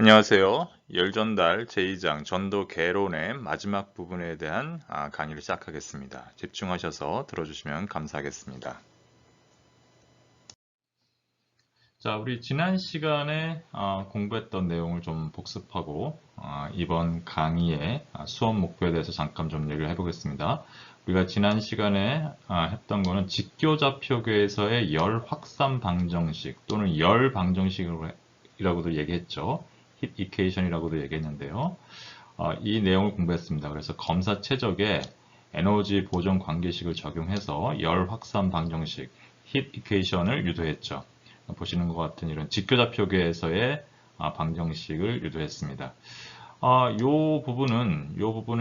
안녕하세요. 열전달 제2장 전도 개론의 마지막 부분에 대한 강의를 시작하겠습니다. 집중하셔서 들어주시면 감사하겠습니다. 자, 우리 지난 시간에 공부했던 내용을 좀 복습하고 이번 강의의 수업 목표에 대해서 잠깐 좀 얘기를 해보겠습니다. 우리가 지난 시간에 했던 거는 직교좌표계에서의 열 확산 방정식 또는 열 방정식이라고도 얘기했죠. 힛 이퀘이션이라고도 얘기했는데요. 이 내용을 공부했습니다. 그래서 검사 최적에 에너지 보존 관계식을 적용해서 열 확산 방정식 힛 이퀘이션을 유도했죠. 보시는 것 같은 이런 직교좌표계에서의 방정식을 유도했습니다. 요 부분은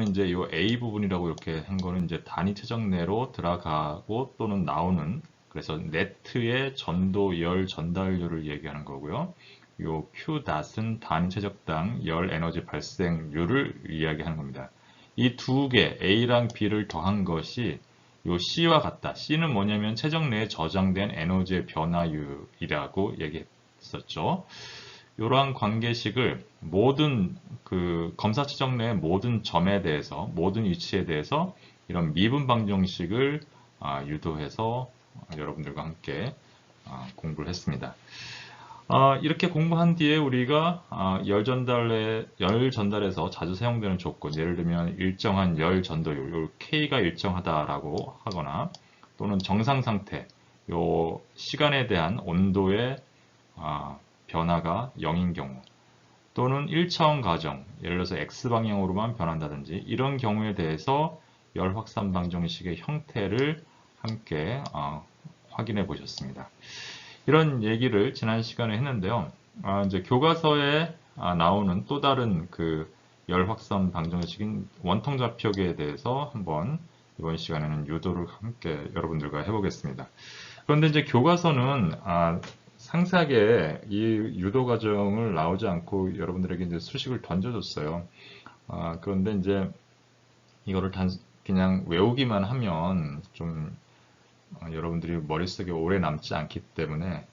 이제 요 A 부분이라고 이렇게 한 거는 이제 단위 최적 내로 들어가고 또는 나오는, 그래서 네트의 전도 열 전달률을 얘기하는 거고요. 요 Q닷은 단위 최적당 열 에너지 발생률을 이야기하는 겁니다. 이 두 개 A랑 B를 더한 것이 요 C와 같다. C는 뭐냐면 최적 내에 저장된 에너지의 변화율이라고 얘기했었죠. 이러한 관계식을 모든 그 검사 최적 내의 모든 점에 대해서, 모든 위치에 대해서 이런 미분 방정식을 유도해서 여러분들과 함께 공부를 했습니다. 이렇게 공부한 뒤에 우리가 열 전달에서 자주 사용되는 조건, 예를 들면 일정한 열 전도율, 요 K가 일정하다라고 하거나, 또는 정상 상태, 요 시간에 대한 온도의 변화가 0인 경우, 또는 1차원 가정, 예를 들어서 X방향으로만 변한다든지, 이런 경우에 대해서 열 확산 방정식의 형태를 함께 확인해 보셨습니다. 이런 얘기를 지난 시간에 했는데요. 이제 교과서에 나오는 또 다른 그 열 확산 방정식인 원통 좌표계에 대해서 한번 이번 시간에는 유도를 함께 여러분들과 해보겠습니다. 그런데 이제 교과서는 상세하게 이 유도 과정을 나오지 않고 여러분들에게 이제 수식을 던져줬어요. 그런데 이제 이거를 그냥 외우기만 하면 좀 여러분들이 머릿속에 오래 남지 않기 때문에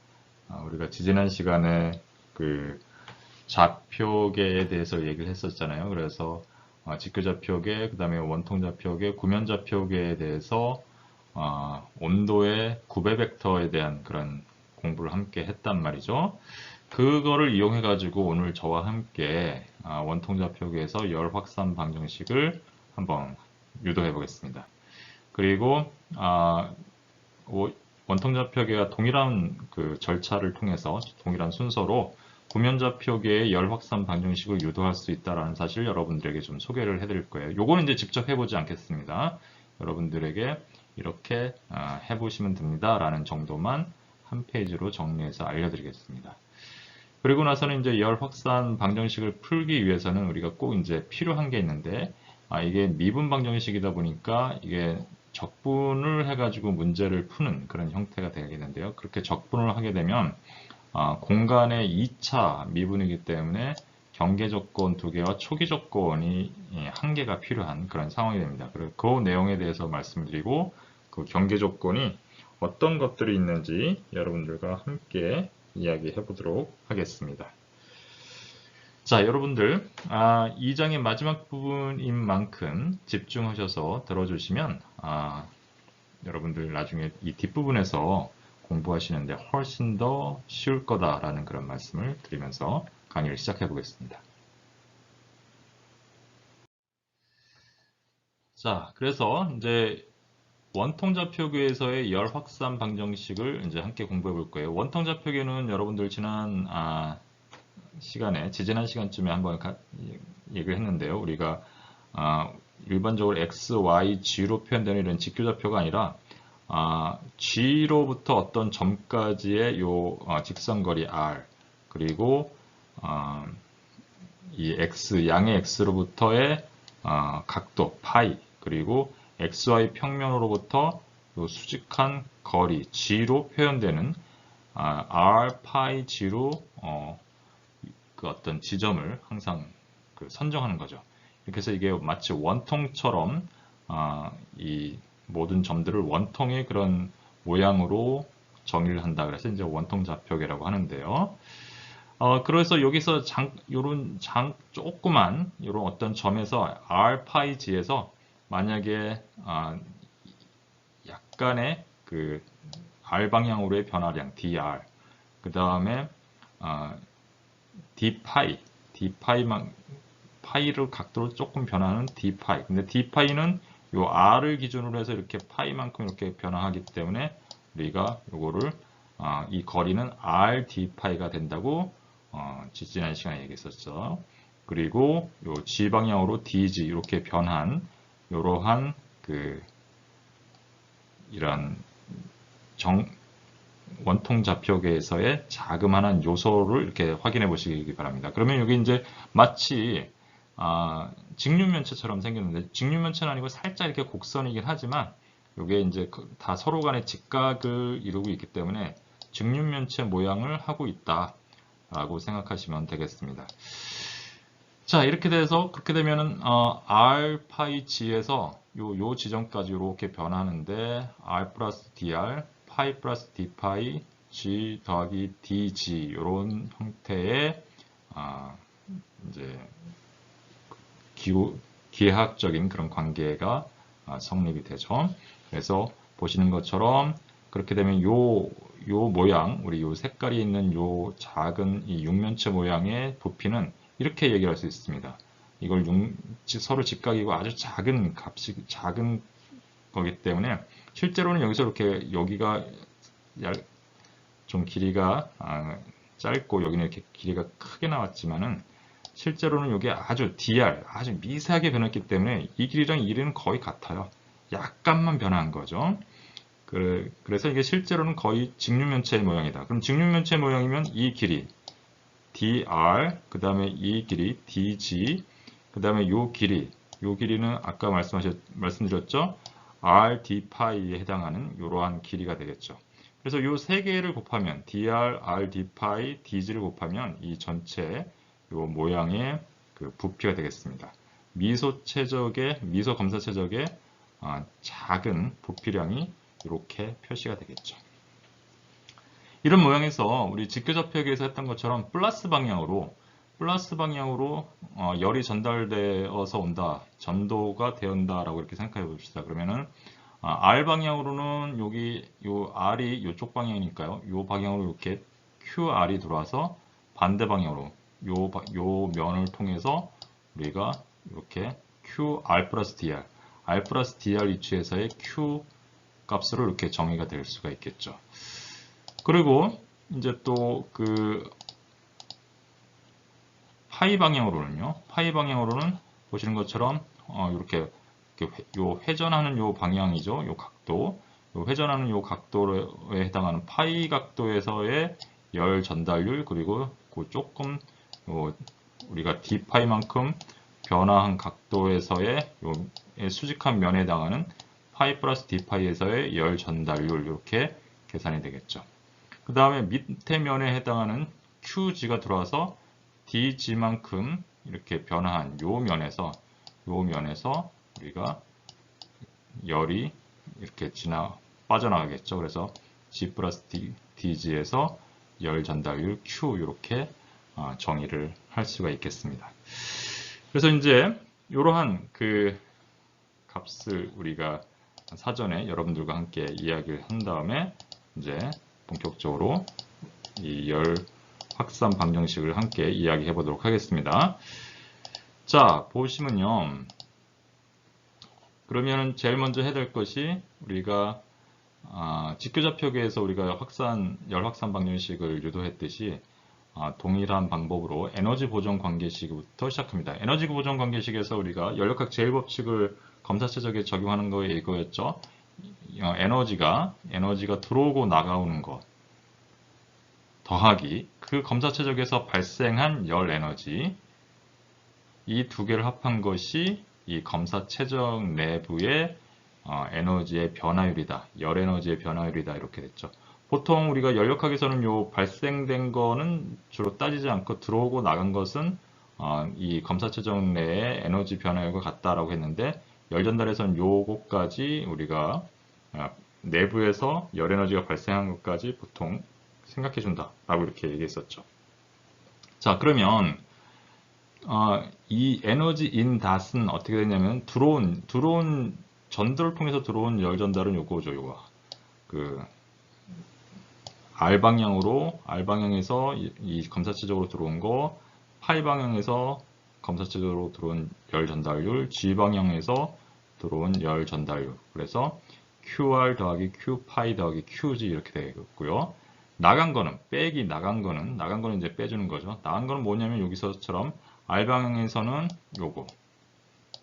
우리가 지지난 시간에 그 좌표계에 대해서 얘기를 했었잖아요. 그래서 직교좌표계, 그 다음에 원통좌표계, 구면좌표계에 대해서 온도의 구배 벡터에 대한 그런 공부를 함께 했단 말이죠. 그거를 이용해 가지고 오늘 저와 함께 원통좌표계에서 열 확산 방정식을 한번 유도해 보겠습니다. 그리고 원통좌표계와 동일한 그 절차를 통해서 동일한 순서로 구면좌표계의 열 확산 방정식을 유도할 수 있다는 사실을 여러분들에게 좀 소개를 해드릴 거예요. 요거는 이제 직접 해보지 않겠습니다. 여러분들에게 이렇게 해보시면 됩니다 라는 정도만 한 페이지로 정리해서 알려드리겠습니다. 그리고 나서는 이제 열 확산 방정식을 풀기 위해서는 우리가 꼭 이제 필요한 게 있는데, 이게 미분 방정식이다 보니까 이게 적분을 해가지고 문제를 푸는 그런 형태가 되겠는데요. 그렇게 적분을 하게 되면 공간의 2차 미분이기 때문에 경계 조건 2개와 초기 조건이 1개가 필요한 그런 상황이 됩니다. 그리고 그 내용에 대해서 말씀드리고, 그 경계 조건이 어떤 것들이 있는지 여러분들과 함께 이야기해 보도록 하겠습니다. 자, 여러분들, 2장의 마지막 부분인 만큼 집중하셔서 들어주시면, 여러분들 나중에 이 뒷부분에서 공부하시는데 훨씬 더 쉬울 거다라는 그런 말씀을 드리면서 강의를 시작해 보겠습니다. 자, 그래서 이제 원통좌표계에서의 열 확산 방정식을 이제 함께 공부해 볼 거예요. 원통좌표계는 여러분들 지난 지지난 시간쯤에 한번 얘기를 했는데요. 우리가 일반적으로 x, y, g로 표현되는 이런 직교좌표가 아니라 g로부터 어떤 점까지의 요 직선거리 r, 그리고 이 x, 양의 x로부터의 각도 파이, 그리고 xy 평면으로부터 요 수직한 거리 g로 표현되는 r, 파이, g로 그 어떤 지점을 항상 선정하는 거죠. 이렇게 해서 이게 마치 원통처럼 이 모든 점들을 원통의 그런 모양으로 정의를 한다. 그래서 이제 원통 좌표계라고 하는데요. 그래서 여기서 요런 조그만 요런 어떤 점에서 r 파이 g에서 만약에 약간의 그 r 방향으로의 변화량 dr, 그 다음에 d 파이, 파이를 각도로 조금 변하는 d 파이. 근데 d 파이는 요 r을 기준으로 해서 이렇게 파이만큼 이렇게 변화하기 때문에 우리가 요거를 이 거리는 r d 파이가 된다고 지난 시간에 얘기했었죠. 그리고 요 g 방향으로 dg 이렇게 변한 이러한 그 이런 원통 좌표계에서의 자그마한 요소를 이렇게 확인해 보시기 바랍니다. 그러면 여기 이제 마치 직육면체처럼 생겼는데, 직육면체는 아니고 살짝 이렇게 곡선이긴 하지만 이게 이제 다 서로 간의 직각을 이루고 있기 때문에 직육면체 모양을 하고 있다라고 생각하시면 되겠습니다. 자, 이렇게 돼서 그렇게 되면은 r 파이 g에서 요 지점까지 이렇게 변하는데 r 플러스 dr, 파이 플러스 d 파이, g 더하기 dg 이런 형태의 이제 기하학적인 그런 관계가 성립이 되죠. 그래서 보시는 것처럼 그렇게 되면 요 모양, 우리 요 색깔이 있는 요 작은 이 육면체 모양의 부피는 이렇게 얘기할 수 있습니다. 이걸 서로 직각이고 아주 작은 작은 거기 때문에 실제로는 여기서 이렇게 여기가 좀 길이가 짧고 여기는 이렇게 길이가 크게 나왔지만은 실제로는 이게 아주 dr, 아주 미세하게 변했기 때문에 이 길이랑 이 길이는 거의 같아요. 약간만 변한 거죠. 그래서 이게 실제로는 거의 직육면체의 모양이다. 그럼 직육면체 모양이면 이 길이 dr, 그 다음에 이 길이 dg, 그 다음에 요 길이는 아까 말씀드렸죠? r d 파이에 해당하는 이러한 길이가 되겠죠. 그래서 요 세 개를 곱하면 dr, r d 파이, dg를 곱하면 이 전체 요 모양의 그 부피가 되겠습니다. 미소 검사 최적의 작은 부피량이 이렇게 표시가 되겠죠. 이런 모양에서 우리 직교좌표기에서 했던 것처럼 플러스 방향으로 열이 전달되어서 온다, 전도가 되온다라고 이렇게 생각해 봅시다. 그러면은 R 방향으로는 여기 요 R이 이쪽 방향이니까요. 요 방향으로 이렇게 QR이 들어와서 반대 방향으로 요 면을 통해서 우리가 이렇게 QR 플러스 DR, R 플러스 DR 위치에서의 Q 값으로 이렇게 정의가 될 수가 있겠죠. 그리고 이제 또 그 파이 방향으로는 보시는 것처럼 이렇게 요 회전하는 요 방향이죠. 요 각도. 요 회전하는 요 각도에 해당하는 파이 각도에서의 열 전달률, 그리고 그 조금 우리가 d파이만큼 변화한 각도에서의 요 수직한 면에 해당하는 파이 플러스 d파이에서의 열 전달률, 이렇게 계산이 되겠죠. 그 다음에 밑에 면에 해당하는 QG가 들어와서 DG만큼 이렇게 변화한 요 면에서 우리가 열이 이렇게 빠져나가겠죠. 그래서 G 플러스 DG에서 열 전달률 Q 이렇게 정의를 할 수가 있겠습니다. 그래서 이제 이러한 그 값을 우리가 사전에 여러분들과 함께 이야기를 한 다음에 이제 본격적으로 이 열 확산 방정식을 함께 이야기해 보도록 하겠습니다. 자, 보시면요. 그러면 제일 먼저 해야 될 것이 우리가 직교좌표계에서 우리가 열 확산 방정식을 유도했듯이 동일한 방법으로 에너지 보존 관계식부터 시작합니다. 에너지 보존 관계식에서 우리가 연력학 제일법칙을 검사 최적에 적용하는 거에 이거였죠. 에너지가 들어오고 나가오는 것 더하기 그 검사 최적에서 발생한 열 에너지, 이 두 개를 합한 것이 이 검사 최적 내부의 에너지의 변화율이다. 열 에너지의 변화율이다. 이렇게 됐죠. 보통 우리가 연력학에서는 요 발생된 거는 주로 따지지 않고 들어오고 나간 것은 이 검사 최적 내의 에너지 변화율과 같다라고 했는데, 열 전달에서는 요거까지 우리가 내부에서 열 에너지가 발생한 것까지 보통 생각해 준다 라고 이렇게 얘기했었죠. 자, 그러면 이 에너지 인 닷은 어떻게 되냐면 들어온 전도를 통해서 들어온 열 전달은 요거죠, 요거. 그 R 방향에서 이 검사체적으로 들어온 거, 파이 방향에서 검사체적으로 들어온 열 전달률, G 방향에서 들어온 열 전달률. 그래서 QR 더하기 Q 파이 더하기 QG 이렇게 되겠고요. 나간 거는 나간 거는 이제 빼주는 거죠. 나간 거는 뭐냐면 여기서처럼 R 방향에서는 요거,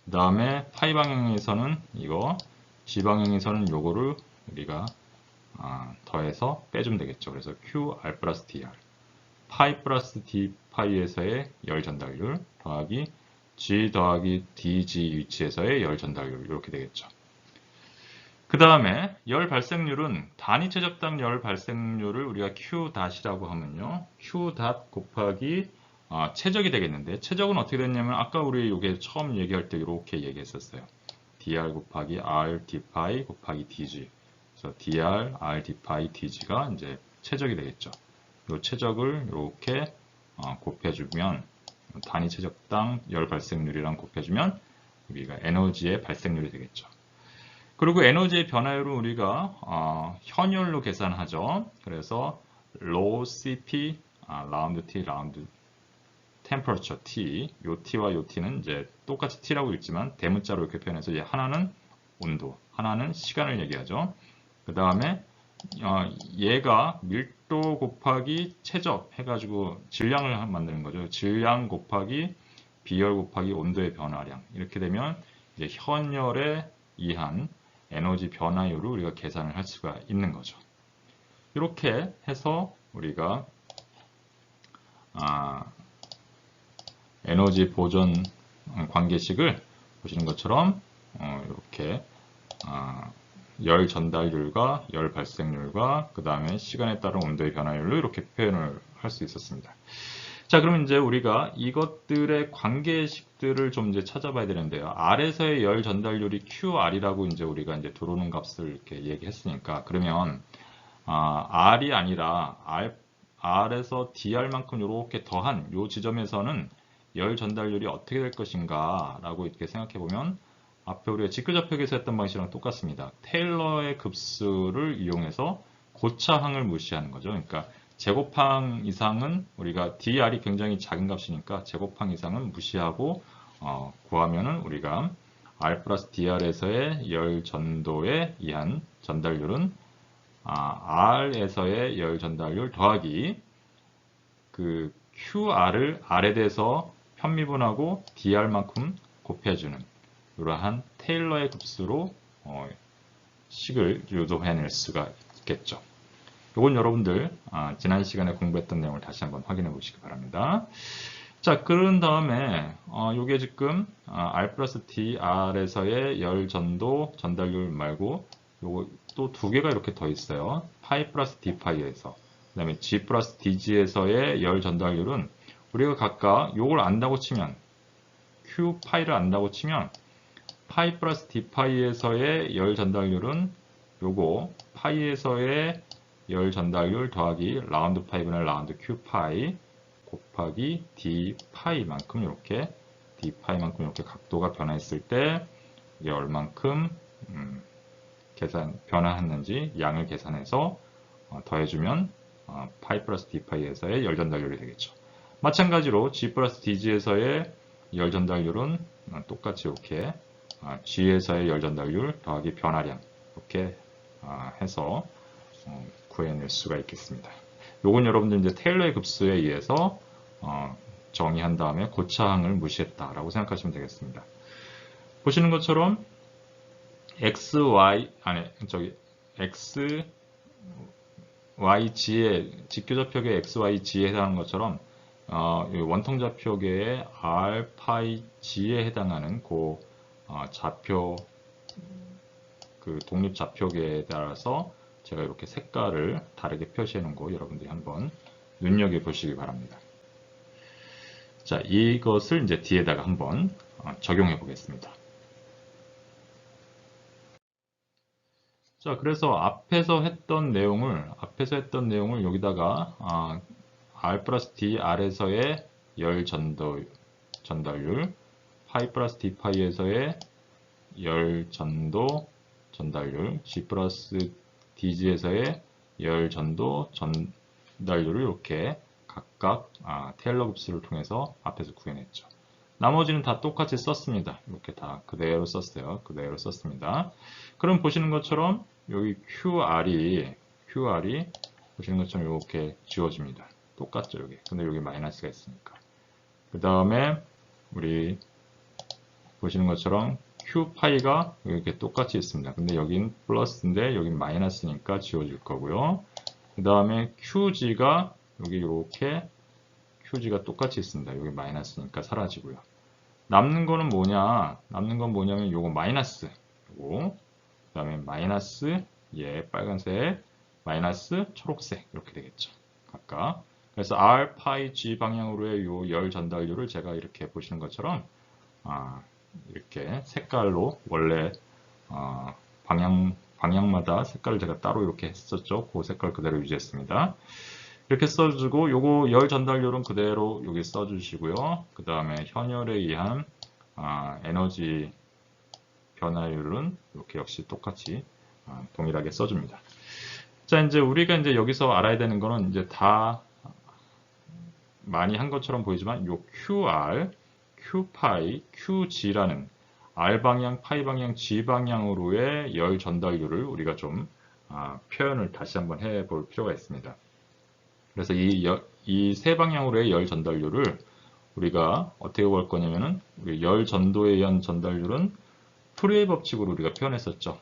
그 다음에 파이 방향에서는 이거, G 방향에서는 요거를 우리가 더해서 빼주면 되겠죠. 그래서 QR 플러스 DR, 파이 플러스 D 파이에서의 열 전달률 더하기 G 더하기 DG 위치에서의 열 전달률 이렇게 되겠죠. 그 다음에 열 발생률은 단위 최적당 열 발생률을 우리가 Q.이라고 하면요. Q. 곱하기 최적이 되겠는데, 최적은 어떻게 됐냐면 아까 우리 이게 처음 얘기할 때 이렇게 얘기했었어요. dr 곱하기 r d 파이 곱하기 dg. 그래서 dr, r, d 파이, dg가 이제 최적이 되겠죠. 이 최적을 이렇게 곱해주면, 단위 최적당 열 발생률이랑 곱해주면 우리가 에너지의 발생률이 되겠죠. 그리고 에너지의 변화율은 우리가 현율로 계산하죠. 그래서 low CP, 라운드 T, 라운드 temperature T, 요 T와 요 T는 이제 똑같이 T라고 읽지만 대문자로 이렇게 표현해서 이제 하나는 온도, 하나는 시간을 얘기하죠. 그 다음에 얘가 밀도 곱하기 최적 해가지고 질량을 만드는 거죠. 질량 곱하기 비열 곱하기 온도의 변화량 이렇게 되면 이제 현열에 의한 에너지 변화율을 우리가 계산을 할 수가 있는 거죠. 이렇게 해서 우리가 에너지 보존 관계식을 보시는 것처럼 이렇게 열 전달률과 열 발생률과 그 다음에 시간에 따른 온도의 변화율로 이렇게 표현을 할 수 있었습니다. 자, 그러면 이제 우리가 이것들의 관계식들을 좀 이제 찾아봐야 되는데요. R에서의 열 전달률이 QR이라고 이제 우리가 이제 들어오는 값을 이렇게 얘기했으니까, 그러면 R이 아니라 R에서 DR만큼 이렇게 더한 이 지점에서는 열 전달률이 어떻게 될 것인가 라고 이렇게 생각해 보면 앞에 우리가 직교좌표기에서 했던 방식이랑 똑같습니다. 테일러의 급수를 이용해서 고차항을 무시하는 거죠. 그러니까 제곱항 이상은 우리가 DR이 굉장히 작은 값이니까 제곱항 이상은 무시하고 구하면은 우리가 R 플러스 DR에서의 열 전도에 의한 전달률은 R에서의 열 전달률 더하기 그 QR을 R에 대해서 편미분하고 DR만큼 곱해주는 이러한 테일러의 급수로 식을 유도해낼 수가 있겠죠. 이건 여러분들 지난 시간에 공부했던 내용을 다시 한번 확인해 보시기 바랍니다. 자, 그런 다음에 이게 지금 R 플러스 D, R에서의 열 전도 전달률 말고 요거 또 두 개가 이렇게 더 있어요. 파이 플러스 D 파이에서. 그 다음에 G 플러스 DG에서의 열 전달률은 우리가 각각 요걸 안다고 치면 Q 파이를 안다고 치면 파이 플러스 D 파이에서의 열 전달률은 요거 파이에서의 열 전달률 더하기 라운드 파이분의 라운드 Q 파이 곱하기 D 파이만큼 이렇게 각도가 변화했을 때 이게 얼만큼 변화했는지 양을 계산해서 더해주면 파이 플러스 D 파이에서의 열 전달률이 되겠죠. 마찬가지로 G 플러스 DG에서의 열 전달률은 똑같이 이렇게 G에서의 열 전달률 더하기 변화량 이렇게 해서 구해낼 수가 있겠습니다. 요건 여러분들 이제 테일러의 급수에 의해서 정의한 다음에 고차항을 무시했다라고 생각하시면 되겠습니다. 보시는 것처럼 XYG의 직교좌표계 XYG에 해당하는 것처럼 원통좌표계의 R, 파이, G에 해당하는 좌표 그 독립좌표계에 따라서 제가 이렇게 색깔을 다르게 표시해 놓은 거 여러분들이 한번 눈여겨보시기 바랍니다. 자, 이것을 이제 뒤에다가 한번 적용해 보겠습니다. 자, 그래서 앞에서 했던 내용을 여기다가 R 플러스 D, R에서의 열 전달율, 파이 플러스 d 파이에서의 열 전도 전달률, g 플러스 dg에서의 열 전도 전달률을 이렇게 각각 테일러 깁스를 통해서 앞에서 구해냈죠. 나머지는 다 똑같이 썼습니다. 이렇게 다 그대로 썼어요. 그대로 썼습니다. 그럼 보시는 것처럼 여기 QR이 보시는 것처럼 이렇게 지워집니다. 똑같죠, 여기. 근데 여기 마이너스가 있으니까. 그 다음에 우리 보시는 것처럼 Q파이가 이렇게 똑같이 있습니다. 근데 여긴 플러스인데 여긴 마이너스니까 지워질 거고요. 그 다음에 QG가 여기 이렇게 QG가 똑같이 있습니다. 여기 마이너스니까 사라지고요. 남는 거는 뭐냐? 남는 건 뭐냐면 요거 마이너스, 요거, 그 다음에 마이너스, 빨간색, 마이너스, 초록색 이렇게 되겠죠. 각각. 그래서 R, 파이, G 방향으로의 요 열 전달률을 제가 이렇게 보시는 것처럼 이렇게 색깔로 원래 방향마다 색깔을 제가 따로 이렇게 했었죠. 그 색깔 그대로 유지했습니다. 이렇게 써주고 요거 열 전달률은 그대로 여기 써주시고요. 그 다음에 현열에 의한 에너지 변화율은 이렇게 역시 똑같이 동일하게 써줍니다. 자, 이제 우리가 이제 여기서 알아야 되는 거는 이제 다 많이 한 것처럼 보이지만 요 QR, Q파이, QG라는 R 방향, 파이 방향, G 방향으로의 열 전달률을 우리가 좀 표현을 다시 한번 해볼 필요가 있습니다. 그래서 이 세 방향으로의 열 전달률을 우리가 어떻게 볼 거냐면은 우리 열 전도에 의한 전달률은 푸리에이 법칙으로 우리가 표현했었죠.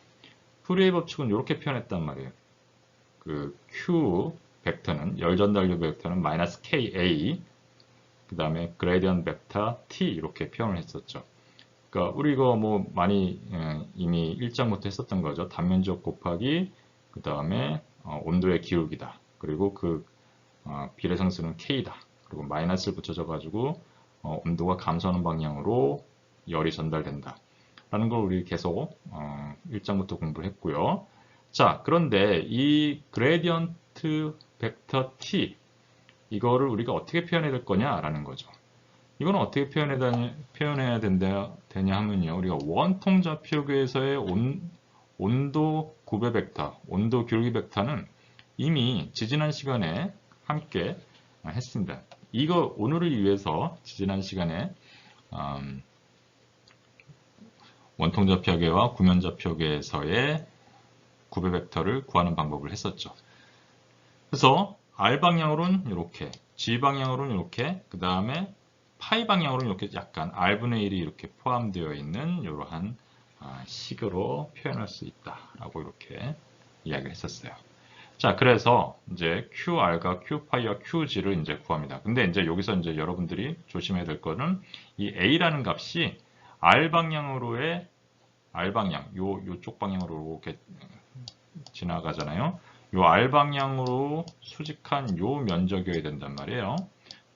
푸리에이 법칙은 이렇게 표현했단 말이에요. 그 Q 벡터는 열 전달률 벡터는 마이너스 KA 그 다음에 그레디언트 벡터 T 이렇게 표현을 했었죠. 그러니까 우리 이거 뭐 많이 이미 1장부터 했었던 거죠. 단면적 곱하기 그 다음에 온도의 기울기다. 그리고 그 비례상수는 K다. 그리고 마이너스를 붙여줘 가지고 온도가 감소하는 방향으로 열이 전달된다. 라는 걸 우리 계속 1장부터 공부를 했고요. 자, 그런데 이 그레디언트 벡터 T 이거를 우리가 어떻게 표현해야 될 거냐라는 거죠. 이거는 어떻게 표현해야 되냐 하면요. 우리가 원통좌표계에서의 온도 구배 벡터, 온도 기울기 벡터는 이미 지지난 시간에 함께 했습니다. 이거 오늘을 위해서 지지난 시간에 원통좌표계와 구면좌표계에서의 구배 벡터를 구하는 방법을 했었죠. 그래서 R 방향으로는 이렇게, G 방향으로는 이렇게, 그 다음에 파이 방향으로는 이렇게 약간 R분의 1이 이렇게 포함되어 있는 이러한 식으로 표현할 수 있다라고 이렇게 이야기를 했었어요. 자, 그래서 이제 QR과 Q파이와 QG를 이제 구합니다. 근데 이제 여기서 이제 여러분들이 조심해야 될 거는 이 A라는 값이 R 방향으로의 R 방향, 요쪽 방향으로 이렇게 지나가잖아요. 요 R 방향으로 수직한 요 면적이어야 된단 말이에요.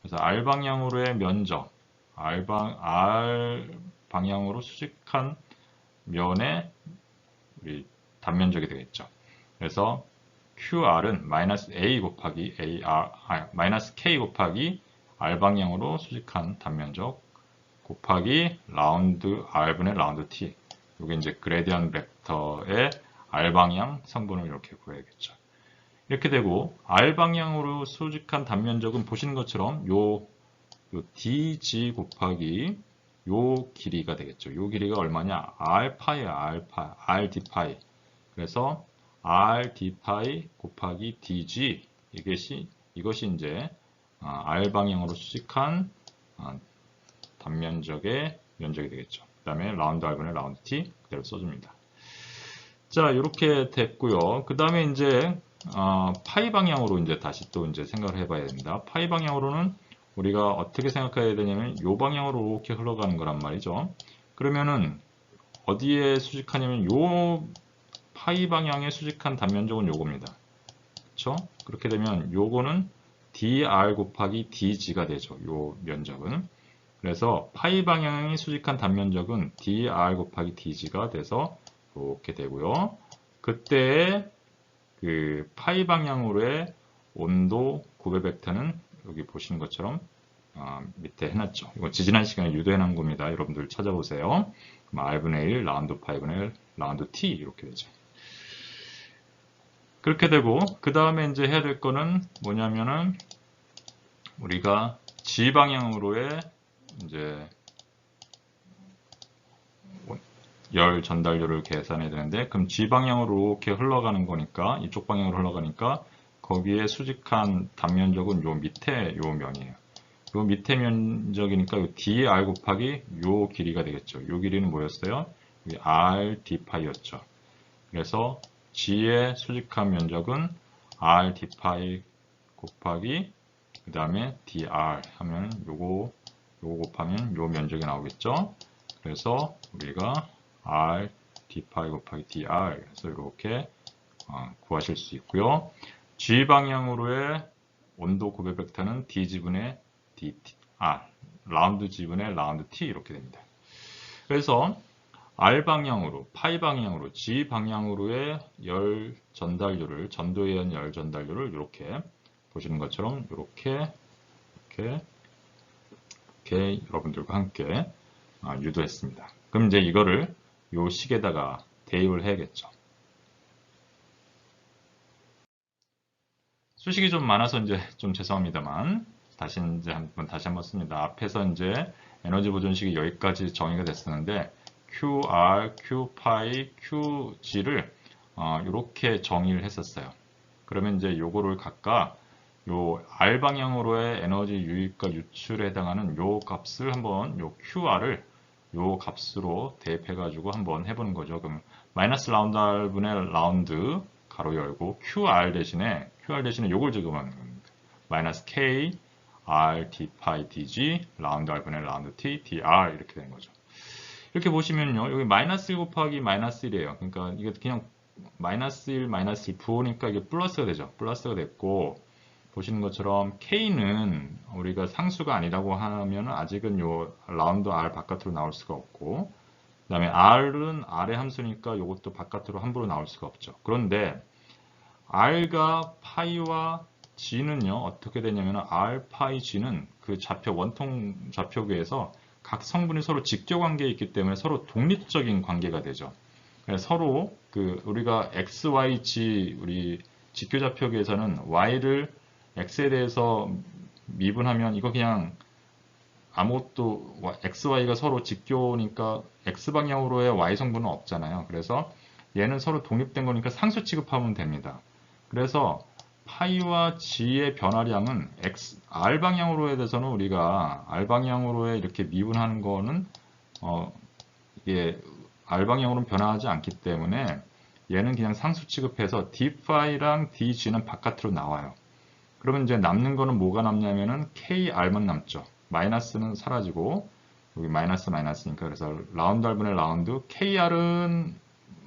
그래서 R 방향으로의 면적, R 방향으로 수직한 면의 우리 단면적이 되겠죠. 그래서 QR은 마이너스 A 곱하기 마이너스 K 곱하기 R 방향으로 수직한 단면적 곱하기 라운드 R분의 라운드 T. 이게 이제 그레디언트 벡터의 R 방향 성분을 이렇게 구해야겠죠. 이렇게 되고 R 방향으로 수직한 단면적은 보시는 것처럼 요 DG 곱하기 요 길이가 되겠죠. 요 길이가 얼마냐? R파이야, RD 파이. 그래서 RD 파이 곱하기 DG 이것이 이제 R 방향으로 수직한 단면적의 면적이 되겠죠. 그 다음에 라운드 R분의 라운드 T 그대로 써줍니다. 자, 이렇게 됐고요. 그 다음에 이제 파이 방향으로 이제 다시 또 이제 생각을 해봐야 됩니다. 파이 방향으로는 우리가 어떻게 생각해야 되냐면 요 방향으로 이렇게 흘러가는 거란 말이죠. 그러면은 어디에 수직하냐면 요 파이 방향에 수직한 단면적은 요겁니다. 그렇죠? 그렇게 되면 요거는 dr 곱하기 dg가 되죠. 요 면적은. 그래서 파이 방향이 수직한 단면적은 dr 곱하기 dg가 돼서 이렇게 되고요. 그때 그 파이 방향으로의 온도 구배 벡터는 여기 보시는 것처럼 밑에 해놨죠. 이거 지지난 시간에 유도해놓은 겁니다. 여러분들 찾아보세요. 그럼 R분의 1, 라운드 파이분의 1, 라운드 T 이렇게 되죠. 그렇게 되고 그 다음에 이제 해야 될 거는 뭐냐면은 우리가 G 방향으로의 이제 열 전달료를 계산해야 되는데 그럼 G 방향으로 이렇게 흘러가는 거니까 이쪽 방향으로 흘러가니까 거기에 수직한 단면적은 요 밑에 요 면이에요. 요 밑에 면적이니까 요 dr 곱하기 요 길이가 되겠죠. 요 길이는 뭐였어요? r d 파이였죠. 그래서 G의 수직한 면적은 r d 파이 곱하기 그 다음에 dr 하면 요거 곱하면 요 면적이 나오겠죠. 그래서 우리가 r d 파이 곱하기 dr 그래서 이렇게 구하실 수 있고요. G 방향으로의 온도 고배 벡터는 d지분의 라운드 지분의 라운드 t 이렇게 됩니다. 그래서 R 방향으로, 파이 방향으로, G 방향으로의 열 전달료를, 전도의 열 전달료를 이렇게 보시는 것처럼 이렇게 여러분들과 함께 유도했습니다. 그럼 이제 이거를 요 식에다가 대입을 해야겠죠. 수식이 좀 많아서 이제 좀 죄송합니다만 다시 한번 씁니다. 앞에서 이제 에너지 보존식이 여기까지 정의가 됐었는데 QR, Q파이, QG를 이렇게 정의를 했었어요. 그러면 이제 요거를 각각 요 R 방향으로의 에너지 유입과 유출에 해당하는 요 값을 한번 요 QR을 요 값으로 대입해 가지고 한번 해보는 거죠. 그럼 마이너스 라운드 R분의 라운드 가로 열고 QR 대신에 요걸 적용하는 겁니다. 마이너스 K R D 파이 DG 라운드 R분의 라운드 T DR 이렇게 되는 거죠. 이렇게 보시면요. 여기 마이너스 1 곱하기 마이너스 1이에요. 그러니까 이게 그냥 마이너스 1 부으니까 이게 플러스가 되죠. 플러스가 됐고 보시는 것처럼 K는 우리가 상수가 아니라고 하면 아직은 요 라운드 R 바깥으로 나올 수가 없고 그 다음에 R은 R의 함수니까 이것도 바깥으로 함부로 나올 수가 없죠. 그런데 R과 파이와 G는요 어떻게 되냐면 R, 파이, G는 그 원통 좌표계에서 각 성분이 서로 직교 관계에 있기 때문에 서로 독립적인 관계가 되죠. 서로 우리가 X, Y, G 우리 직교 좌표계에서는 Y를 X에 대해서 미분하면 이거 그냥 아무것도 X, Y가 서로 직교니까 X 방향으로의 Y 성분은 없잖아요. 그래서 얘는 서로 독립된 거니까 상수 취급하면 됩니다. 그래서 파이와 G의 변화량은 R 방향으로에 대해서는 우리가 R 방향으로에 이렇게 미분하는 거는 이게 R 방향으로는 변화하지 않기 때문에 얘는 그냥 상수 취급해서 d파이랑 dg는 바깥으로 나와요. 그러면 이제 남는 거는 뭐가 남냐면은 KR만 남죠. 마이너스는 사라지고 여기 마이너스니까 그래서 라운드 R분의 라운드 KR은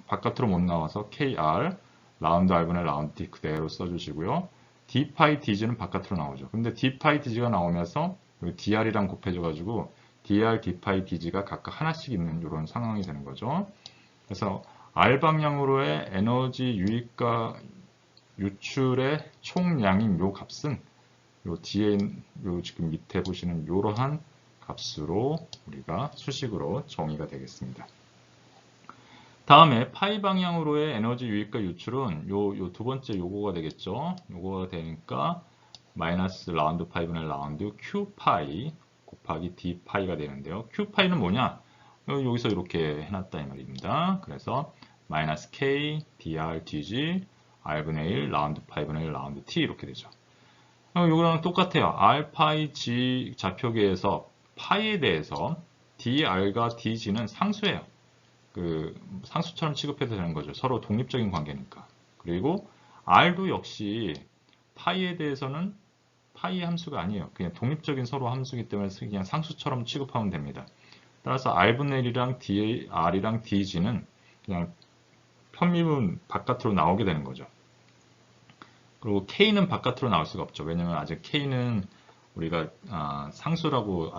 바깥으로 못 나와서 KR 라운드 R분의 라운드 T 그대로 써주시고요. d파이 dg는 바깥으로 나오죠. 근데 d파이 dg가 나오면서 여기 dr이랑 곱해져가지고 dr, d파이 dg가 각각 하나씩 있는 이런 상황이 되는 거죠. 그래서 R 방향으로의 에너지 유입과 유출의 총량인 요 값은 요 뒤에 요 지금 밑에 보시는 이러한 값으로 우리가 수식으로 정의가 되겠습니다. 다음에 파이 방향으로의 에너지 유입과 유출은 요 두 번째 요거가 되겠죠. 요거가 되니까 마이너스 라운드 파이분의 라운드 Q 파이 곱하기 D 파이가 되는데요. Q 파이는 뭐냐? 여기서 이렇게 해놨다 이 말입니다. 그래서 마이너스 K DR DG R분의 1 라운드 파이분의 1 라운드 T 이렇게 되죠. 요거랑 똑같아요. R 파이 G 좌표계에서 파이에 대해서 DR과 DG는 상수예요. 상수처럼 취급해도 되는 거죠. 서로 독립적인 관계니까. 그리고 R도 역시 파이에 대해서는 파이의 함수가 아니에요. 그냥 독립적인 서로 함수이기 때문에 그냥 상수처럼 취급하면 됩니다. 따라서 R분의 1이랑 R이랑 DG는 그냥 편미분 바깥으로 나오게 되는 거죠. 그리고 K는 바깥으로 나올 수가 없죠. 왜냐면 아직 K는 우리가 상수라고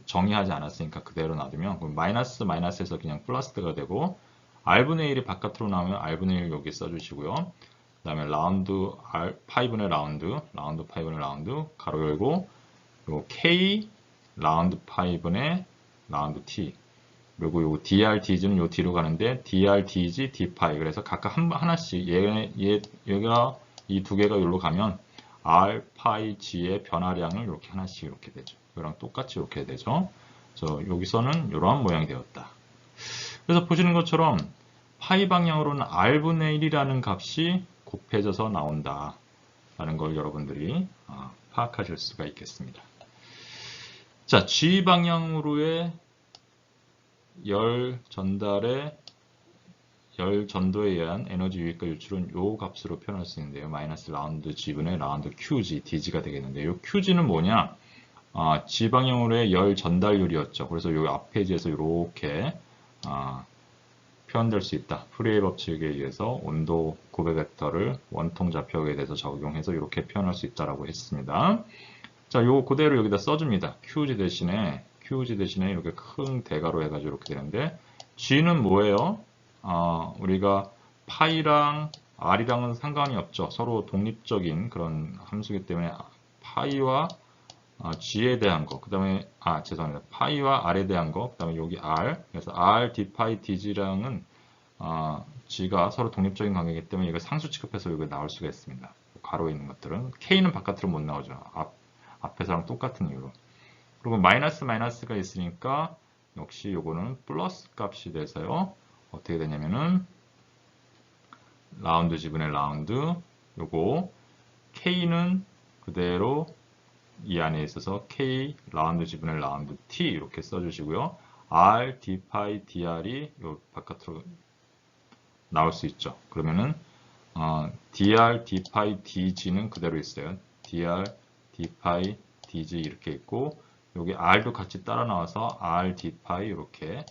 정의하지 않았으니까 그대로 놔두면 그럼 마이너스에서 그냥 플러스가 되고 R분의 1이 바깥으로 나오면 R분의 1 여기 써주시고요. 그 다음에 라운드 파이분의 라운드 파이분의 라운드 가로 열고 요 K 라운드 파이분의 라운드 T. 그리고 요 dr dg는 요 뒤로 가는데 dr dg d 파이. 그래서 각각 하나씩 얘가 이 두 개가 여기로 가면 r 파이 g의 변화량을 이렇게 하나씩 이렇게 되죠. 이거랑 똑같이 이렇게 되죠. 여기서는 이러한 모양이 되었다. 그래서 보시는 것처럼 파이 방향으로는 r분의 1이라는 값이 곱해져서 나온다 라는 걸 여러분들이 파악하실 수가 있겠습니다. 자, g 방향으로의 열 전도에 의한 에너지 유입과 유출은 요 값으로 표현할 수 있는데요. 마이너스 라운드 g분의 라운드 qg, dg가 되겠는데, 요 qg는 뭐냐? g 방향으로의 열 전달률이었죠. 그래서 요 앞 페이지에서 이렇게 표현될 수 있다. 프리웨이 법칙에 의해서 온도 구배 벡터를 원통 좌표에 대해서 적용해서 이렇게 표현할 수 있다라고 했습니다. 자, 요 그대로 여기다 써줍니다. QG 대신에 이렇게 큰 대괄호 해가지고 이렇게 되는데, G는 뭐예요? 우리가 파이랑 R이랑은 상관이 없죠. 서로 독립적인 그런 함수이기 때문에 파이와 G에 대한 거, 그 다음에, 죄송합니다. 파이와 R에 대한 거, 그 다음에 여기 R, 그래서 R, D 파이, DG랑은 G가 서로 독립적인 관계이기 때문에 이걸 상수 취급해서 여기 나올 수가 있습니다. 가로에 있는 것들은. K는 바깥으로 못 나오죠. 앞에서랑 똑같은 이유로. 그리고 마이너스가 있으니까 역시 요거는 플러스 값이 돼서요. 어떻게 되냐면은 라운드 지분의 라운드, 요거 K는 그대로 이 안에 있어서 K 라운드 지분의 라운드 T 이렇게 써주시고요. R, D 파이, DR이 요 바깥으로 나올 수 있죠. 그러면은 dr, d 파이, dg는 그대로 있어요. dr, d 파이, dg 이렇게 있고 여기 r도 같이 따라 나와서 r, d 파이 이렇게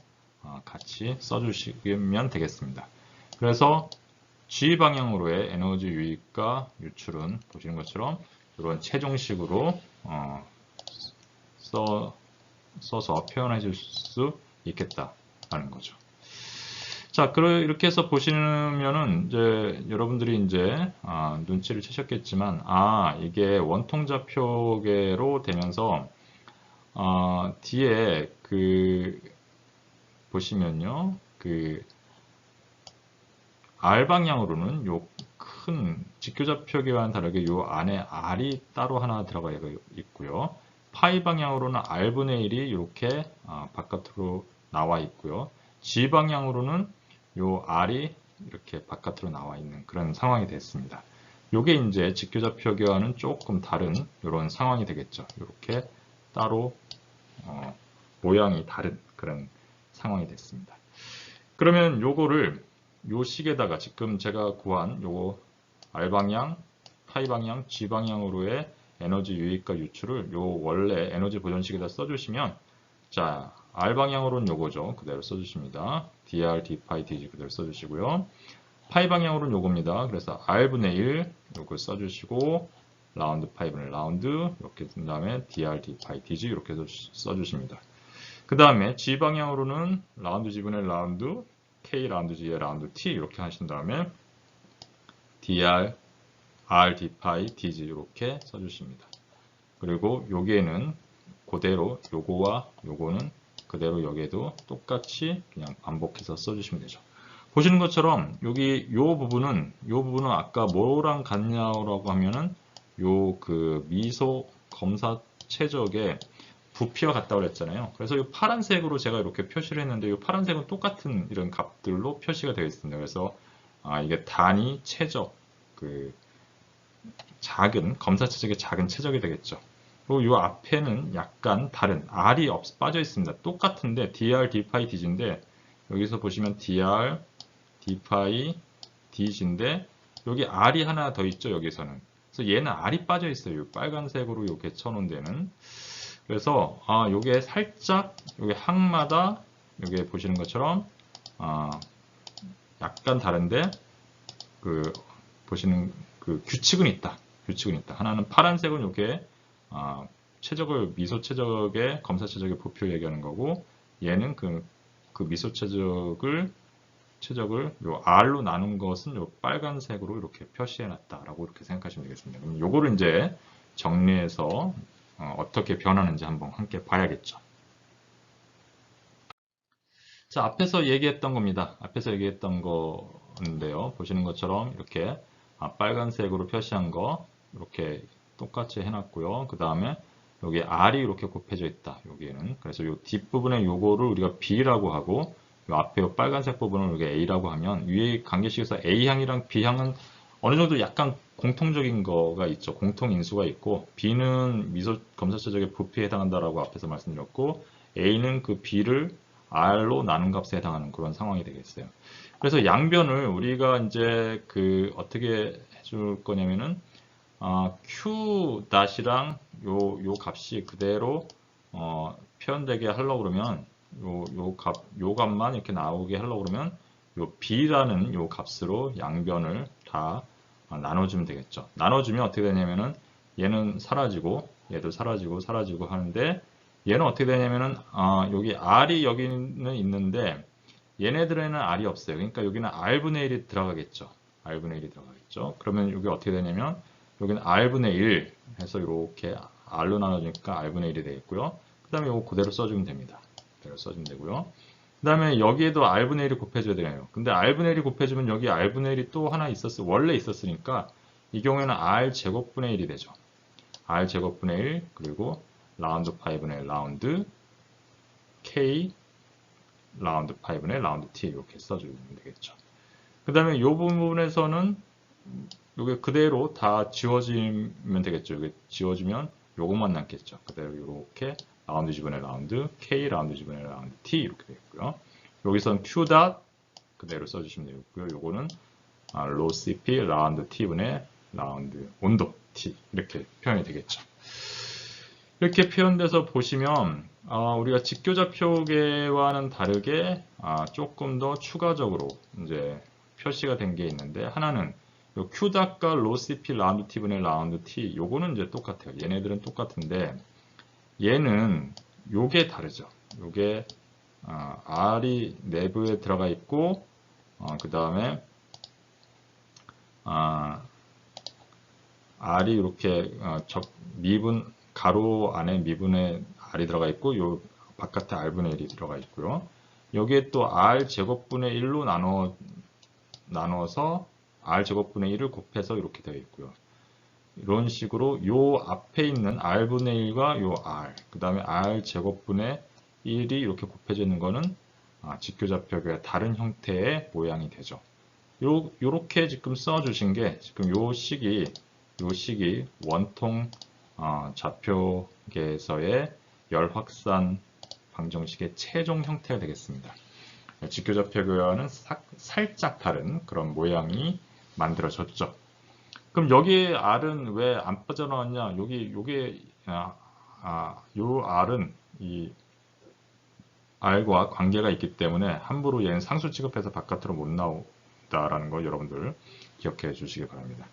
같이 써주시면 되겠습니다. 그래서 g 방향으로의 에너지 유입과 유출은 보시는 것처럼 이런 최종식으로 써서 표현해 줄 수 있겠다라는 거죠. 자, 이렇게 해서 보시면은 이제 여러분들이 이제 눈치를 채셨겠지만, 이게 원통좌표계로 되면서 뒤에 보시면요, R 방향으로는 요 큰 직교좌표계와는 다르게 요 안에 R이 따로 하나 들어가 있고요. 파이 방향으로는 R분의 1이 이렇게 바깥으로 나와 있고요. G 방향으로는 요 R이 이렇게 바깥으로 나와 있는 그런 상황이 됐습니다. 요게 이제 직교좌표계와는 조금 다른 이런 상황이 되겠죠. 이렇게 따로 모양이 다른 그런 상황이 됐습니다. 그러면 요거를 요 식에다가 지금 제가 구한 요거 R 방향, 파이 방향, G 방향으로의 에너지 유입과 유출을 요 원래 에너지 보존식에다 써주시면, 자, R 방향으로는 요거죠. 그대로 써주십니다. dr, d 파이, dg 그대로 써주시고요. 파이 방향으로는 요겁니다. 그래서 R분의 1 요거 써주시고 라운드 파이분의 라운드 이렇게 든 다음에 dr, d 파이, dg 이렇게 써주십니다. 그 다음에 G 방향으로는 라운드 G분의 라운드 K 라운드 G의 라운드 T 이렇게 하신 다음에 dr, r, d 파이, dg 이렇게 써주십니다. 그리고 여기에는 그대로 요거와 요거는 그대로 여기에도 똑같이 그냥 반복해서 써주시면 되죠. 보시는 것처럼 여기 요 부분은 아까 뭐랑 같냐고 하면은 요 미소 검사 최적의 부피와 같다고 그랬잖아요. 그래서 이 파란색으로 제가 이렇게 표시를 했는데 이 파란색은 똑같은 이런 값들로 표시가 되어 있습니다. 그래서 이게 단위 최적 작은 검사 최적의 작은 최적이 되겠죠. 그리고 이 앞에는 약간 다른 R이 빠져 있습니다. 똑같은데 dr, d 파이, dg인데 여기서 보시면 dr, d 파이, dg인데 여기 R이 하나 더 있죠. 여기서는. 그래서 얘는 R이 빠져 있어요. 빨간색으로 이렇게 쳐놓은 데는. 그래서 요게 살짝 요게 항마다 요게 보시는 것처럼 약간 다른데 보시는 규칙은 있다. 하나는 파란색은 요게 최적을 미소 최적의 검사 최적의 부피를 얘기하는 거고, 얘는 그 미소 최적을 요 R로 나눈 것은 요 빨간색으로 이렇게 표시해 놨다라고 이렇게 생각하시면 되겠습니다. 그럼 요거를 이제 정리해서 어떻게 변하는지 한번 함께 봐야겠죠. 자, 앞에서 얘기했던 겁니다. 앞에서 얘기했던 건데요. 보시는 것처럼 이렇게 빨간색으로 표시한 거 이렇게 똑같이 해놨고요. 그 다음에 여기 R이 이렇게 곱해져 있다. 여기에는. 그래서 이 뒷부분에 요거를 우리가 B라고 하고 요 앞에 요 빨간색 부분을 우리가 A라고 하면 위에 관계식에서 A항이랑 B항은 어느 정도 약간 공통적인 거가 있죠. 공통 인수가 있고 B는 미소 검사처적의 부피에 해당한다라고 앞에서 말씀드렸고 A는 그 B를 R로 나눈 값에 해당하는 그런 상황이 되겠어요. 그래서 양변을 우리가 이제 그 어떻게 해줄 거냐면은 Q-랑 요 값이 그대로 표현되게 하려고 그러면 요 값만 이렇게 나오게 하려고 그러면 요 B라는 요 값으로 양변을 다 나눠주면 되겠죠. 나눠주면 어떻게 되냐면은 얘는 사라지고 얘도 사라지고 하는데 얘는 어떻게 되냐면은 여기 R이 여기는 있는데 얘네들에는 R이 없어요. 그러니까 여기는 R분의 1이 들어가겠죠. R분의 1이 들어가겠죠. 그러면 여기 어떻게 되냐면 여기는 R분의 1 해서 이렇게 R로 나눠주니까 R분의 1이 되겠고요. 그 다음에 이거 그대로 써주면 됩니다. 그대로 써주면 되고요. 그 다음에 여기에도 R분의 1이 곱해줘야 되나요? 근데 R분의 1이 곱해주면 여기 R분의 1이 또 하나 원래 있었으니까 이 경우에는 R제곱분의 1이 되죠. R제곱분의 1 그리고 라운드 파이분의 라운드 K 라운드 파이분의 라운드 T 이렇게 써주면 되겠죠. 그 다음에 이 부분에서는 이게 그대로 다 지워지면 되겠죠. 이게 지워지면 요것만 남겠죠. 그대로 이렇게 라운드 지분의 라운드 K 라운드 지분의 라운드 T 이렇게 되겠고요. 여기서는 Q 닷 그대로 써주시면 되겠고요. 요거는 로 CP 라운드 T분의 라운드 온도 T 이렇게 표현이 되겠죠. 이렇게 표현돼서 보시면 우리가 직교좌표계와는 다르게 조금 더 추가적으로 이제 표시가 된 게 있는데 하나는 Q닷과 로CP 라운드 T분의 라운드 T 요거는 이제 똑같아요. 얘네들은 똑같은데 얘는 요게 다르죠. 요게 R이 내부에 들어가 있고 그 다음에 R이 이렇게 미분 가로 안에 미분에 R이 들어가 있고 요 바깥에 R분의 1이 들어가 있고요. 여기에 또 R 제곱분의 1로 나눠서 R 제곱분의 1을 곱해서 이렇게 되어 있고요. 이런 식으로 요 앞에 있는 R분의 1과 요 R 그 다음에 R 제곱분의 1이 이렇게 곱해져 있는 거는 직교좌표의 다른 형태의 모양이 되죠. 요렇게 지금 써주신 게 지금 요 식이 원통 좌표계에서의 열 확산 방정식의 최종 형태가 되겠습니다. 직교좌표계와는 살짝 다른 그런 모양이 만들어졌죠. 그럼 여기에 R은 왜 안 빠져나왔냐? 요게 요 R은 이 R과 관계가 있기 때문에 함부로 얘는 상수 취급해서 바깥으로 못 나온다라는 거 여러분들 기억해 주시기 바랍니다.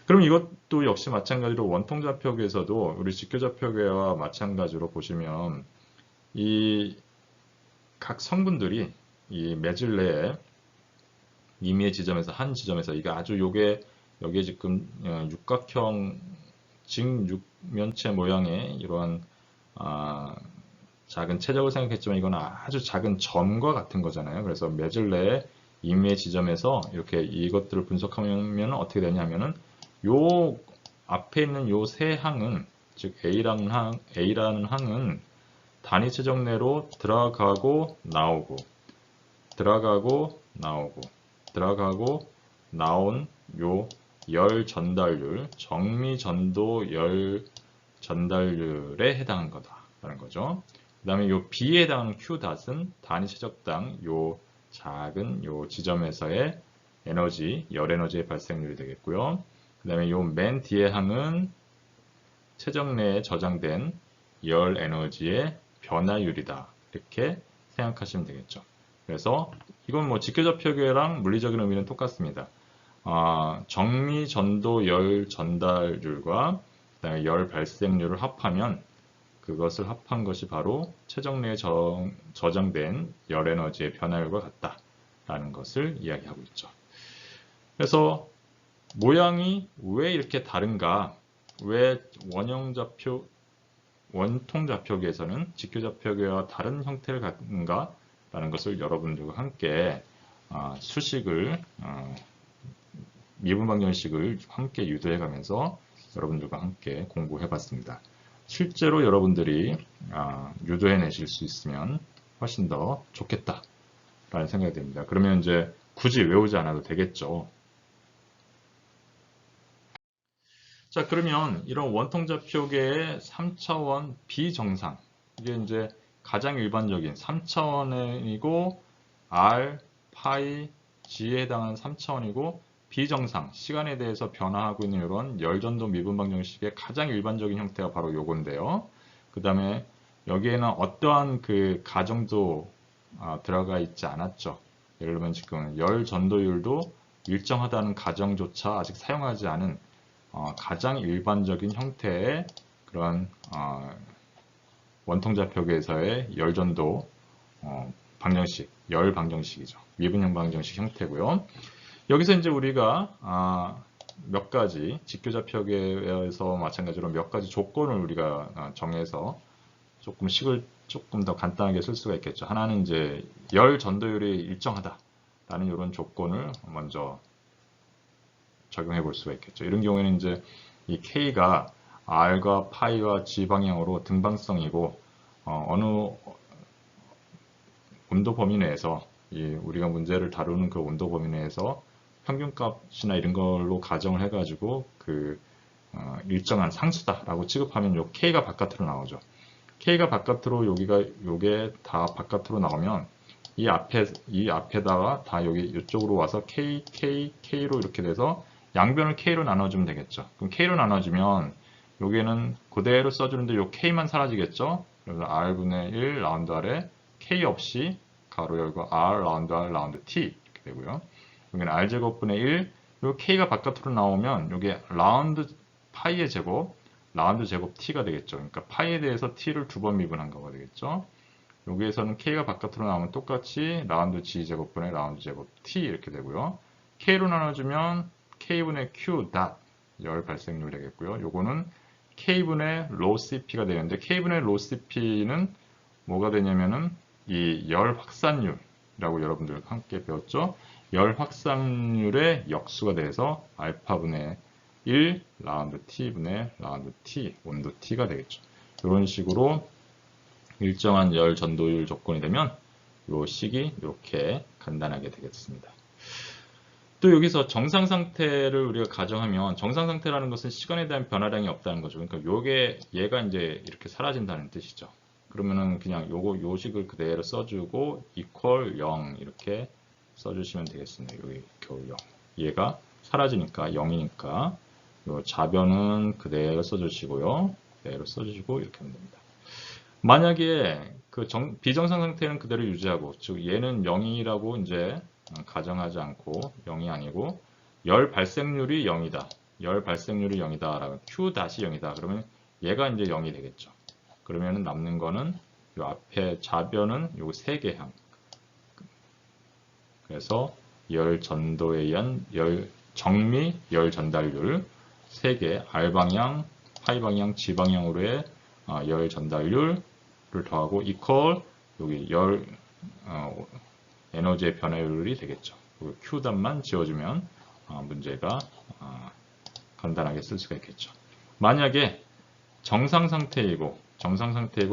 그럼 이것도 역시 마찬가지로 원통좌표계에서도 우리 직교좌표계와 마찬가지로 보시면 이 각 성분들이 이 매질 내에 임의의 지점에서 한 지점에서 이게 아주 요게 여기에 지금 육각형 직육면체 모양의 이러한 작은 최적을 생각했지만 이건 아주 작은 점과 같은 거잖아요. 그래서 매질 내에 임의의 지점에서 이렇게 이것들을 분석하면 어떻게 되냐면은 요 앞에 있는 요 세 항은 즉 A라는 항은 단위 최적 내로 들어가고 나오고 나온 요 열 전달률, 정미 전도 열 전달률에 해당한 거다라는 거죠. 그 다음에 요 B에 해당하는 Q 닷은 단위 최적당 요 작은 요 지점에서의 에너지, 열 에너지의 발생률이 되겠고요. 그 다음에 요 맨 뒤에 항은 최적 내에 저장된 열 에너지의 변화율이다. 이렇게 생각하시면 되겠죠. 그래서 이건 뭐 직교좌표계랑 물리적인 의미는 똑같습니다. 정미 전도 열 전달률과 그다음에 열 발생률을 합하면 그것을 합한 것이 바로 최적 내에 저장된 열 에너지의 변화율과 같다라는 것을 이야기하고 있죠. 그래서 모양이 왜 이렇게 다른가? 왜 원형좌표 원통좌표계에서는 직교좌표계와 다른 형태를 갖는가? 라는 것을 여러분들과 함께 수식을 미분방정식을 함께 유도해 가면서 여러분들과 함께 공부해 봤습니다. 실제로 여러분들이 유도해 내실 수 있으면 훨씬 더 좋겠다 라는 생각이 듭니다. 그러면 이제 굳이 외우지 않아도 되겠죠. 자, 그러면 이런 원통좌표계의 3차원 비정상, 이게 이제 가장 일반적인 3차원이고 R, 파이, G에 해당하는 3차원이고 비정상, 시간에 대해서 변화하고 있는 이런 열전도 미분방정식의 가장 일반적인 형태가 바로 요건데요. 그 다음에 여기에는 어떠한 그 가정도 들어가 있지 않았죠. 예를 들면 지금 열전도율도 일정하다는 가정조차 아직 사용하지 않은 가장 일반적인 형태의 그런 원통좌표계에서의 열전도 방정식, 열 방정식이죠. 미분형 방정식 형태고요. 여기서 이제 우리가 몇 가지 직교좌표계에서 마찬가지로 몇 가지 조건을 우리가 정해서 조금 더 간단하게 쓸 수가 있겠죠. 하나는 이제 열 전도율이 일정하다라는 이런 조건을 먼저 적용해 볼 수가 있겠죠. 이런 경우에는 이제 이 K가 R과 파이와 G 방향으로 등방성이고 어느 온도 범위 내에서 우리가 문제를 다루는 그 온도 범위 내에서 평균값이나 이런 걸로 가정을 해가지고 일정한 상수다라고 취급하면 요 K가 바깥으로 나오죠. K가 바깥으로 요게 다 바깥으로 나오면 이 앞에다가 다 이쪽으로 와서 K로 이렇게 돼서 양변을 K로 나눠주면 되겠죠. 그럼 K로 나눠주면 여기에는 그대로 써주는데 요 K만 사라지겠죠. 그래서 R분의 1 라운드 R에 K 없이 가로 열고 R 라운드 R 라운드 T 이렇게 되고요. 여기는 R제곱분의 1, 요 K가 바깥으로 나오면 요게 라운드 파이의 제곱, 라운드 제곱 T가 되겠죠. 그러니까 파이에 대해서 T를 두 번 미분한 거가 되겠죠. 여기에서는 K가 바깥으로 나오면 똑같이 라운드 G 제곱분의 라운드 제곱 T 이렇게 되고요. K로 나눠주면 K분의 Q 닷 열 발생률 되겠고요. 요거는 K분의 로 CP가 되는데 K분의 로 CP는 뭐가 되냐면은 이 열 확산율이라고 여러분들 함께 배웠죠. 열 확산율의 역수가 돼서 알파분의 1 라운드 T분의 라운드 T 온도 T가 되겠죠. 이런 식으로 일정한 열 전도율 조건이 되면 이 식이 이렇게 간단하게 되겠습니다. 또 여기서 정상 상태를 우리가 가정하면 정상 상태라는 것은 시간에 대한 변화량이 없다는 거죠. 그러니까 얘가 이제 이렇게 사라진다는 뜻이죠. 그러면은 그냥 요 식을 그대로 써주고 equal 0 이렇게 써주시면 되겠습니다. 여기 겨우 0. 얘가 사라지니까 0이니까 요 좌변은 그대로 써주시고요. 그대로 써주시고 이렇게 하면 됩니다. 만약에 비정상 상태는 그대로 유지하고, 즉 얘는 0이라고 이제 가정하지 않고 0이 아니고 열 발생률이 0이다. 열 발생률이 0이다. 라고 Q 다시 0이다. 그러면 얘가 이제 0이 되겠죠. 그러면 남는 거는 요 앞에 좌변은 요 3개항. 그래서 열 전도에 의한 정미 열 전달률 3개 R 방향, 파이 방향, G 방향으로의 열 전달률을 더하고 equal 여기 에너지의 변화율이 되겠죠. Q단만 지워주면 문제가 간단하게 쓸 수가 있겠죠. 만약에 정상 상태이고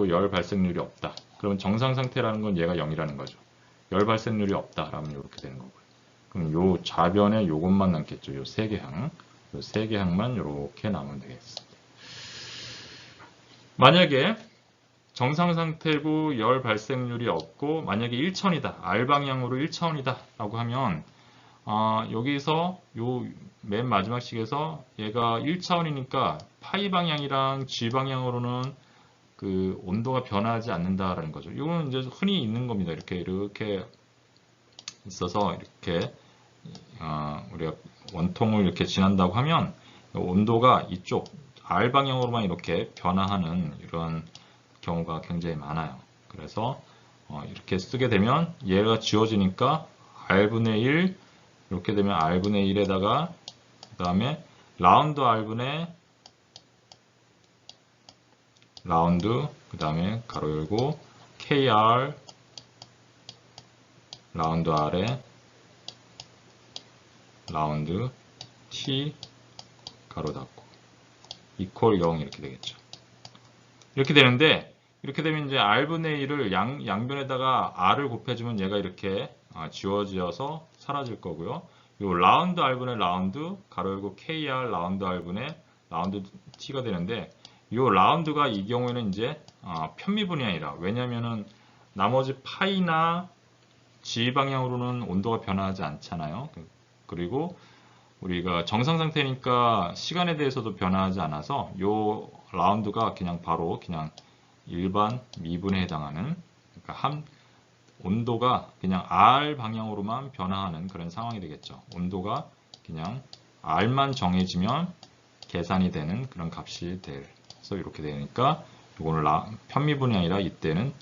열 발생률이 없다. 그러면 정상 상태라는 건 얘가 0이라는 거죠. 열 발생률이 없다라면 이렇게 되는 거고요. 그럼 요 좌변에 요것만 남겠죠. 요 3개항. 요 3개항만 이렇게 남으면 되겠습니다. 만약에 정상 상태고 열 발생률이 없고 만약에 1차원이다. R 방향으로 1차원이다 라고 하면 여기서 요 맨 마지막 식에서 얘가 1차원이니까 파이 방향이랑 G 방향으로는 그 온도가 변하지 않는다라는 거죠. 이거는 이제 흔히 있는 겁니다. 이렇게 있어서 이렇게 우리가 원통을 이렇게 지난다고 하면 온도가 이쪽 R 방향으로만 이렇게 변화하는 이런 경우가 굉장히 많아요. 그래서 이렇게 쓰게 되면 얘가 지워지니까 R분의 1 이렇게 되면 R분의 1에다가 그 다음에 라운드 R분의 라운드 그 다음에 가로 열고 KR 라운드 아래 라운드 T 가로 닫고 이퀄 0 이렇게 되겠죠. 이렇게 되는데 이렇게 되면 이제 R분의 1을 양변에다가 R을 곱해주면 얘가 이렇게 지워져서 사라질 거고요. 요 라운드 R분의 라운드 가로 열고 KR 라운드 R분의 라운드 T가 되는데 요 라운드가 이 경우에는 이제 편미분이 아니라 왜냐면은 나머지 파이나 G 방향으로는 온도가 변화하지 않잖아요. 그리고 우리가 정상 상태니까 시간에 대해서도 변화하지 않아서 요 라운드가 그냥 바로 그냥 일반 미분에 해당하는 그러니까 온도가 그냥 R 방향으로만 변화하는 그런 상황이 되겠죠. 온도가 그냥 R만 정해지면 계산이 되는 그런 값이 돼서 이렇게 되니까 이거는 편미분이 아니라 이때는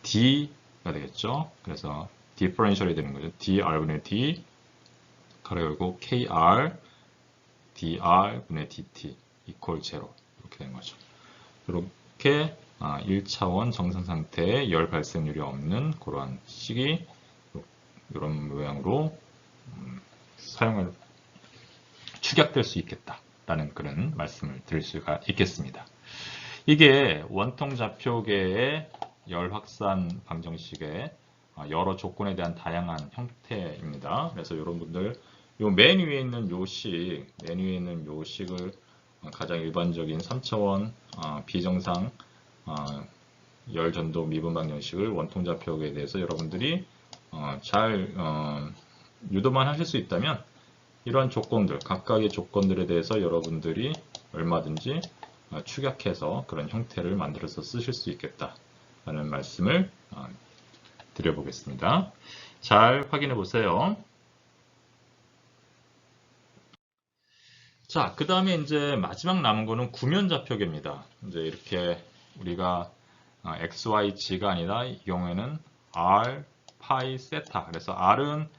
D가 되겠죠. 그래서 디퍼런셜이 되는 거죠. dr분의 D 가로 열고 KR dr분의 dt 이퀄 0 이렇게 된 거죠. 이렇게 1차원 정상 상태에 열 발생률이 없는 그러한 식이 이런 모양으로 축약될 수 있겠다라는 그런 말씀을 드릴 수가 있겠습니다. 이게 원통 좌표계의 열 확산 방정식의 여러 조건에 대한 다양한 형태입니다. 그래서 여러분들 요 맨 위에 있는 맨 위에 있는 요 식을 가장 일반적인 3차원 비정상 열 전도 미분 방정식을 원통 좌표계에 대해서 여러분들이 잘 유도만 하실 수 있다면 이러한 조건들, 각각의 조건들에 대해서 여러분들이 얼마든지 축약해서 그런 형태를 만들어서 쓰실 수 있겠다라는 말씀을 드려보겠습니다. 잘 확인해 보세요. 자, 그 다음에 이제 마지막 남은 거는 구면 좌표계입니다. 이제 이렇게 우리가 x, y, g가 아니라 이 경우에는 r, 파이, 세타. 그래서 r은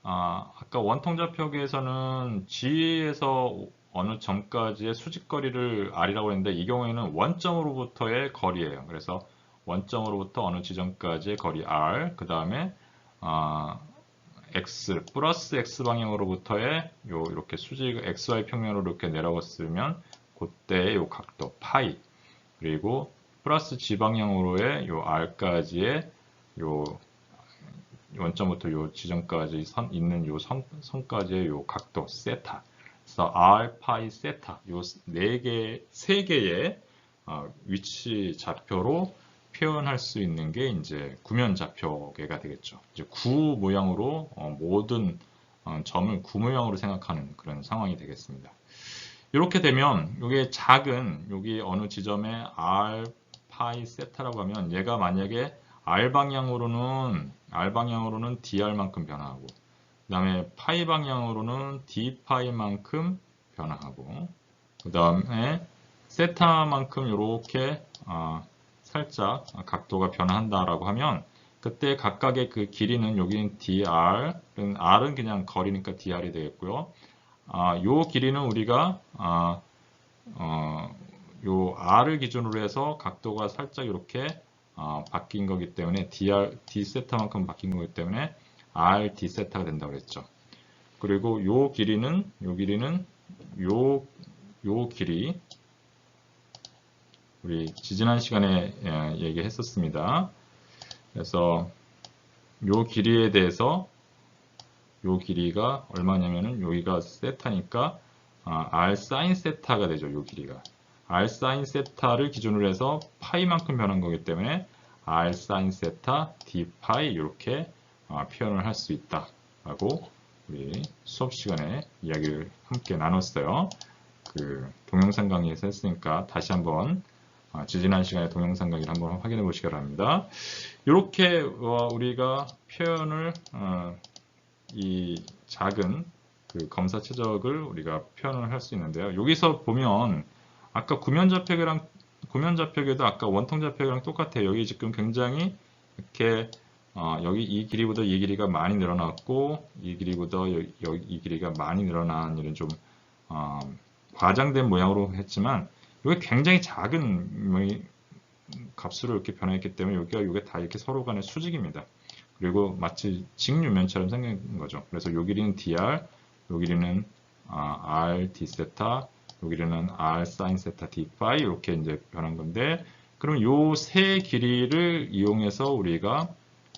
아까 원통 좌표계에서는 g에서 어느 점까지의 수직거리를 r이라고 했는데 이 경우에는 원점으로부터의 거리예요. 그래서 원점으로부터 어느 지점까지의 거리 r, 그 다음에 x 플러스 x 방향으로부터의 이렇게 수직 xy 평면으로 이렇게 내려갔으면 그때의 요 각도 파이, 그리고 플러스 g 방향으로의 요 r까지의 요 원점부터 요 지점까지 있는 요 선까지의 요 각도 세타. 그래서 r, 파이, 세타 요 세 개의 위치 좌표로 표현할 수 있는 게 이제 구면 좌표계가 되겠죠. 이제 구 모양으로 모든 점을 구 모양으로 생각하는 그런 상황이 되겠습니다. 이렇게 되면 이게 작은 여기 어느 지점에 r, 파이, 세타라고 하면 얘가 만약에 r 방향으로는 dr만큼 변화하고 그 다음에 파이 방향으로는 d파이만큼 변화하고 그 다음에 세타만큼 이렇게 살짝 각도가 변화한다라고 하면 그때 각각의 그 길이는 여기는 r은 그냥 거리니까 dr이 되겠고요. 요 길이는 우리가 요 r을 기준으로 해서 각도가 살짝 이렇게 바뀐 거기 때문에 d 세타만큼 바뀐 거기 때문에 r d 세타가 된다고 그랬죠. 그리고 요 길이는 요 길이 우리 지난 시간에 얘기했었습니다. 그래서 요 길이에 대해서 요 길이가 얼마냐면은 여기가 세타니까 r 사인 세타가 되죠. 요 길이가 r 사인 세타를 기준으로 해서 파이만큼 변한 거기 때문에 r 사인 세타 d 파이 이렇게 표현을 할 수 있다라고 우리 수업 시간에 이야기를 함께 나눴어요. 그 동영상 강의에서 했으니까 다시 한번 지난 시간에 동영상 강의를 한번 확인해 보시기 바랍니다. 이렇게 우리가 표현을 이 작은 그 검사 최적을 우리가 표현을 할 수 있는데요. 여기서 보면 아까 구면 좌표계도 아까 원통 좌표계랑 똑같아요. 여기 지금 굉장히 이렇게 여기 이 길이보다 이 길이가 많이 늘어났고 이 길이보다 이 길이가 많이 늘어난 이런 좀 과장된 모양으로 했지만 이게 굉장히 작은 값으로 이렇게 변화했기 때문에 여기가 이게 다 이렇게 서로 간의 수직입니다. 그리고 마치 직류면처럼 생긴 거죠. 그래서 요 길이는 dr, 요 길이는 r d 세타, 요 길이는 r sin 세타 d 파이 이렇게 이제 변한 건데, 그럼 요 세 길이를 이용해서 우리가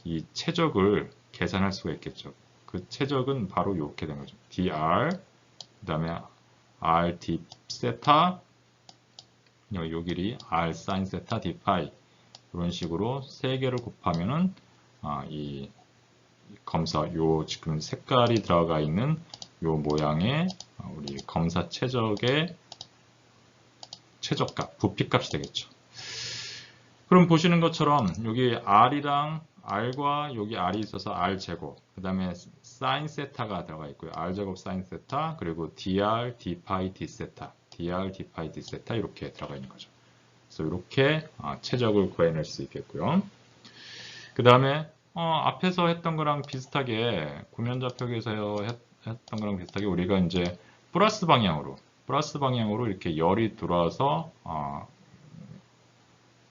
이 최적을 계산할 수가 있겠죠. 그 최적은 바로 이렇게 된 거죠. dr, 그 다음에 r d 세타, 요 길이 r sin 세타 d 파이, 이런 식으로 세 개를 곱하면은 이 검사, 요 지금 색깔이 들어가 있는 요 모양의 우리 검사 최적의 최적값, 부피값이 되겠죠. 그럼 보시는 것처럼 여기 r이랑 r과 여기 r이 있어서 r 제곱, 그 다음에 sin 세타가 들어가 있고요. r 제곱 sin 세타, 그리고 dr, d 파이, d 세타, dr, d 파이, d 세타 이렇게 들어가 있는 거죠. 그래서 이렇게 최적을 구해낼 수 있겠고요. 그 다음에 앞에서 했던 거랑 비슷하게 구면좌표기에서 했던 거랑 비슷하게 우리가 이제 플러스 방향으로 이렇게 열이 들어와서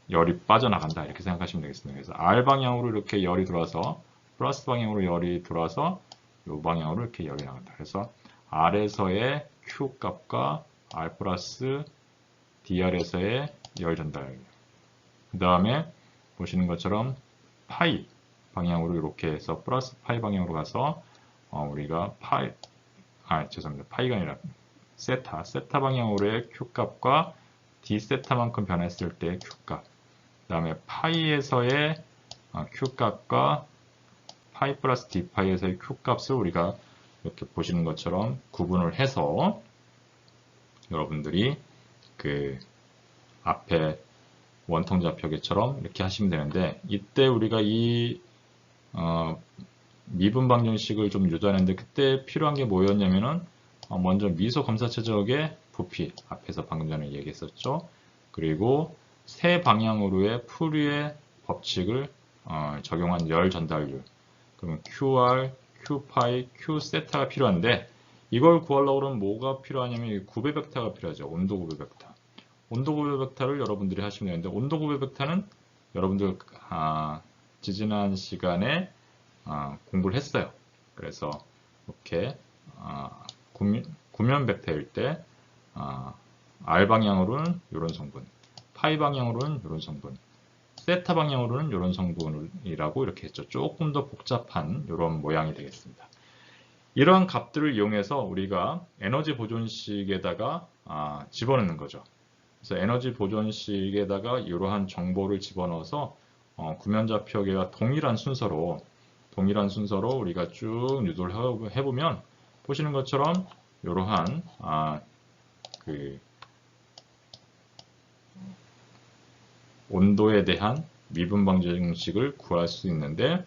열이 빠져나간다 이렇게 생각하시면 되겠습니다. 그래서 R 방향으로 이렇게 열이 들어와서 플러스 방향으로 열이 들어와서 이 방향으로 이렇게 열이 나간다. 그래서 R에서의 Q 값과 R 플러스 DR에서의 열 전달. 그 다음에 보시는 것처럼 파이 방향으로 이렇게 해서 플러스 파이 방향으로 가서 우리가 죄송합니다. 파이가 아니라 세타 방향으로의 Q 값과 D 세타만큼 변했을 때의 Q 값. 그 다음에 파이에서의 Q 값과 파이 플러스 D 파이에서의 Q 값을 우리가 이렇게 보시는 것처럼 구분을 해서 여러분들이 그 앞에 원통좌표계처럼 이렇게 하시면 되는데, 이때 우리가 이 미분 방정식을 좀 유도하는데 그때 필요한 게 뭐였냐면은 먼저 미소 검사 최적의 부피, 앞에서 방금 전에 얘기했었죠. 그리고 세 방향으로의 풀이의 법칙을 적용한 열 전달률, 그러면 QR, Q파이, Q세타가 필요한데, 이걸 구하려고 그러면 뭐가 필요하냐면 구배 벡터가 필요하죠. 온도 구배 벡터. 온도 구배 벡터를 여러분들이 하시면 되는데, 온도 구배 벡터는 여러분들 지지난 시간에 공부를 했어요. 그래서 이렇게 구면 벡터일 때 R 방향으로는 이런 성분, 파이 방향으로는 이런 성분, 세타 방향으로는 이런 성분이라고 이렇게 했죠. 조금 더 복잡한 이런 모양이 되겠습니다. 이러한 값들을 이용해서 우리가 에너지 보존식에다가 집어넣는 거죠. 그래서 에너지 보존식에다가 이러한 정보를 집어넣어서 구면좌표계와 동일한 순서로 우리가 쭉 유도를 해보면 보시는 것처럼 이러한 그 온도에 대한 미분 방정식을 구할 수 있는데,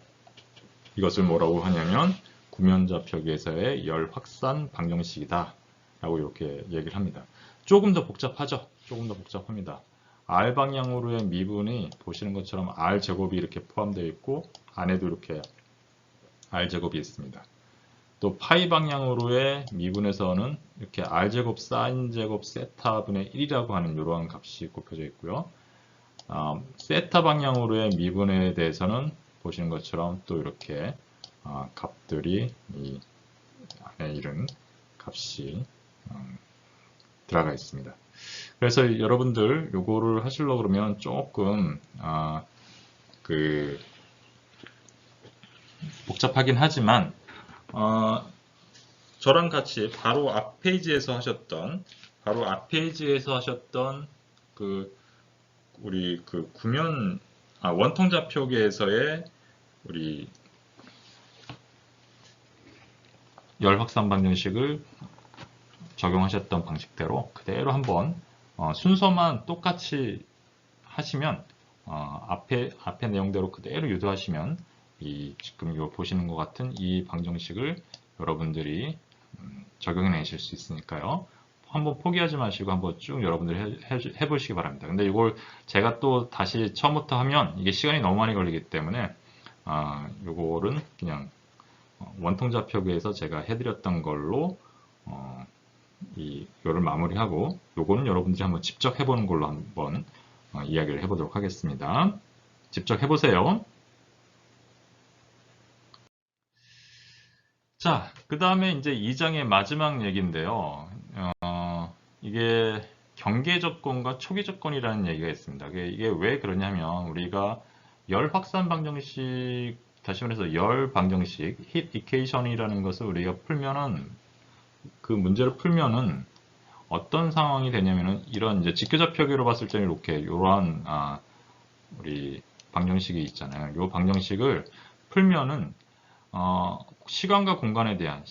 이것을 뭐라고 하냐면 구면좌표계에서의 열 확산 방정식이다 라고 이렇게 얘기를 합니다. 조금 더 복잡하죠. 조금 더 복잡합니다. R 방향으로의 미분이 보시는 것처럼 R 제곱이 이렇게 포함되어 있고 안에도 이렇게 R 제곱이 있습니다. 또 파이 방향으로의 미분에서는 이렇게 R 제곱 사인 제곱 세타분의 1이라고 하는 이러한 값이 곱해져 있고요. 세타 방향으로의 미분에 대해서는 보시는 것처럼 또 이렇게 값들이 이 안에 이런 값이 들어가 있습니다. 그래서 여러분들 요거를 하시려고 그러면 조금 복잡하긴 하지만 저랑 같이 바로 앞 페이지에서 하셨던 그 우리 그 원통좌표계에서의 우리 열 확산 방정식을 적용하셨던 방식대로 그대로 한번 순서만 똑같이 하시면 앞에 내용대로 그대로 유도하시면 지금 요 보시는 것 같은 이 방정식을 여러분들이 적용해내실 수 있으니까요. 한번 포기하지 마시고 한번 쭉 여러분들이 해보시기 바랍니다. 근데 이걸 제가 또 다시 처음부터 하면 이게 시간이 너무 많이 걸리기 때문에 요거는 그냥 원통좌표계에서 제가 해드렸던 걸로 요를 마무리하고 요거는 여러분들이 한번 직접 해보는 걸로 한번 이야기를 해보도록 하겠습니다. 직접 해보세요. 자, 그 다음에 이제 2장의 마지막 얘기인데요. 이게 경계 조건과 초기 조건이라는 얘기가 있습니다. 이게 왜 그러냐면 우리가 열 확산 방정식, 다시 말해서 열 방정식, 힛 이퀘이션이라는 것을 우리가 풀면은 그 문제를 풀면은 어떤 상황이 되냐면은 이런 이제 직교좌표기로 봤을 때는 이러한 우리 방정식이 있잖아요. 이 방정식을 풀면은 시간과 공간에 대한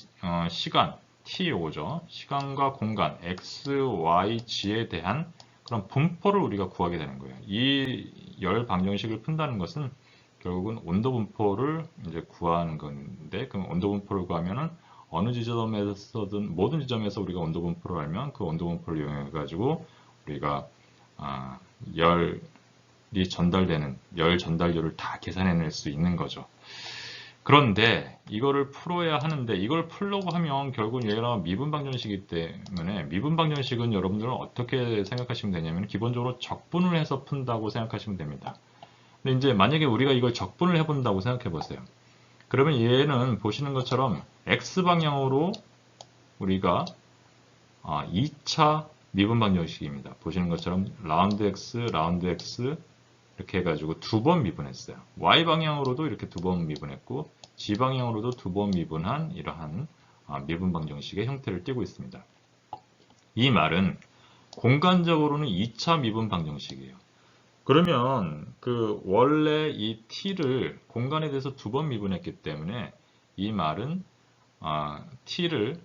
시간 t 오죠. 시간과 공간 x, y, g에 대한 그런 분포를 우리가 구하게 되는 거예요. 이 열 방정식을 푼다는 것은 결국은 온도 분포를 이제 구하는 건데, 그럼 온도 분포를 구하면은 어느 지점에서든 모든 지점에서 우리가 온도 분포를 알면 그 온도 분포를 이용해 가지고 우리가 열이 전달되는 열 전달률을 다 계산해낼 수 있는 거죠. 그런데 이거를 풀어야 하는데 이걸 풀려고 하면 결국 얘가 미분 방정식이기 때문에 미분 방정식은 여러분들은 어떻게 생각하시면 되냐면 기본적으로 적분을 해서 푼다고 생각하시면 됩니다. 근데 이제 만약에 우리가 이걸 적분을 해본다고 생각해 보세요. 그러면 얘는 보시는 것처럼 x 방향으로 우리가 2차 미분 방정식입니다. 보시는 것처럼 라운드 x 이렇게 해가지고 두 번 미분했어요. y 방향으로도 이렇게 두 번 미분했고 g 방향으로도 두 번 미분한 이러한 미분 방정식의 형태를 띠고 있습니다. 이 말은 공간적으로는 2차 미분 방정식이에요. 그러면 그 원래 이 t를 공간에 대해서 두 번 미분했기 때문에 이 말은 t를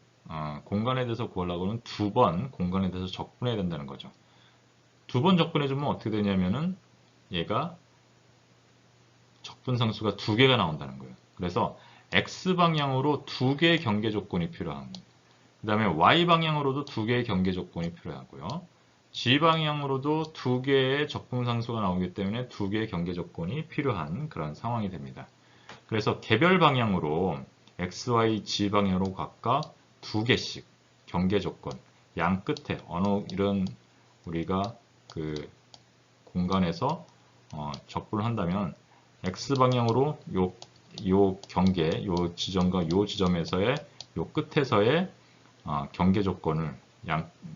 공간에 대해서 구하려고는 두 번 공간에 대해서 적분해야 된다는 거죠. 두 번 적분해주면 어떻게 되냐면은 얘가 적분상수가 두 개가 나온다는 거예요. 그래서 X방향으로 두 개의 경계 조건이 필요합니다. 그 다음에 Y방향으로도 두 개의 경계 조건이 필요하고요. G방향으로도 두 개의 적분상수가 나오기 때문에 두 개의 경계 조건이 필요한 그런 상황이 됩니다. 그래서 개별 방향으로 X, Y, G 방향으로 각각 두 개씩 경계 조건, 양 끝에 어느 이런 우리가 그 공간에서 적분을 한다면 X 방향으로 요 경계, 요 지점과 요 지점에서의 요 끝에서의 경계 조건을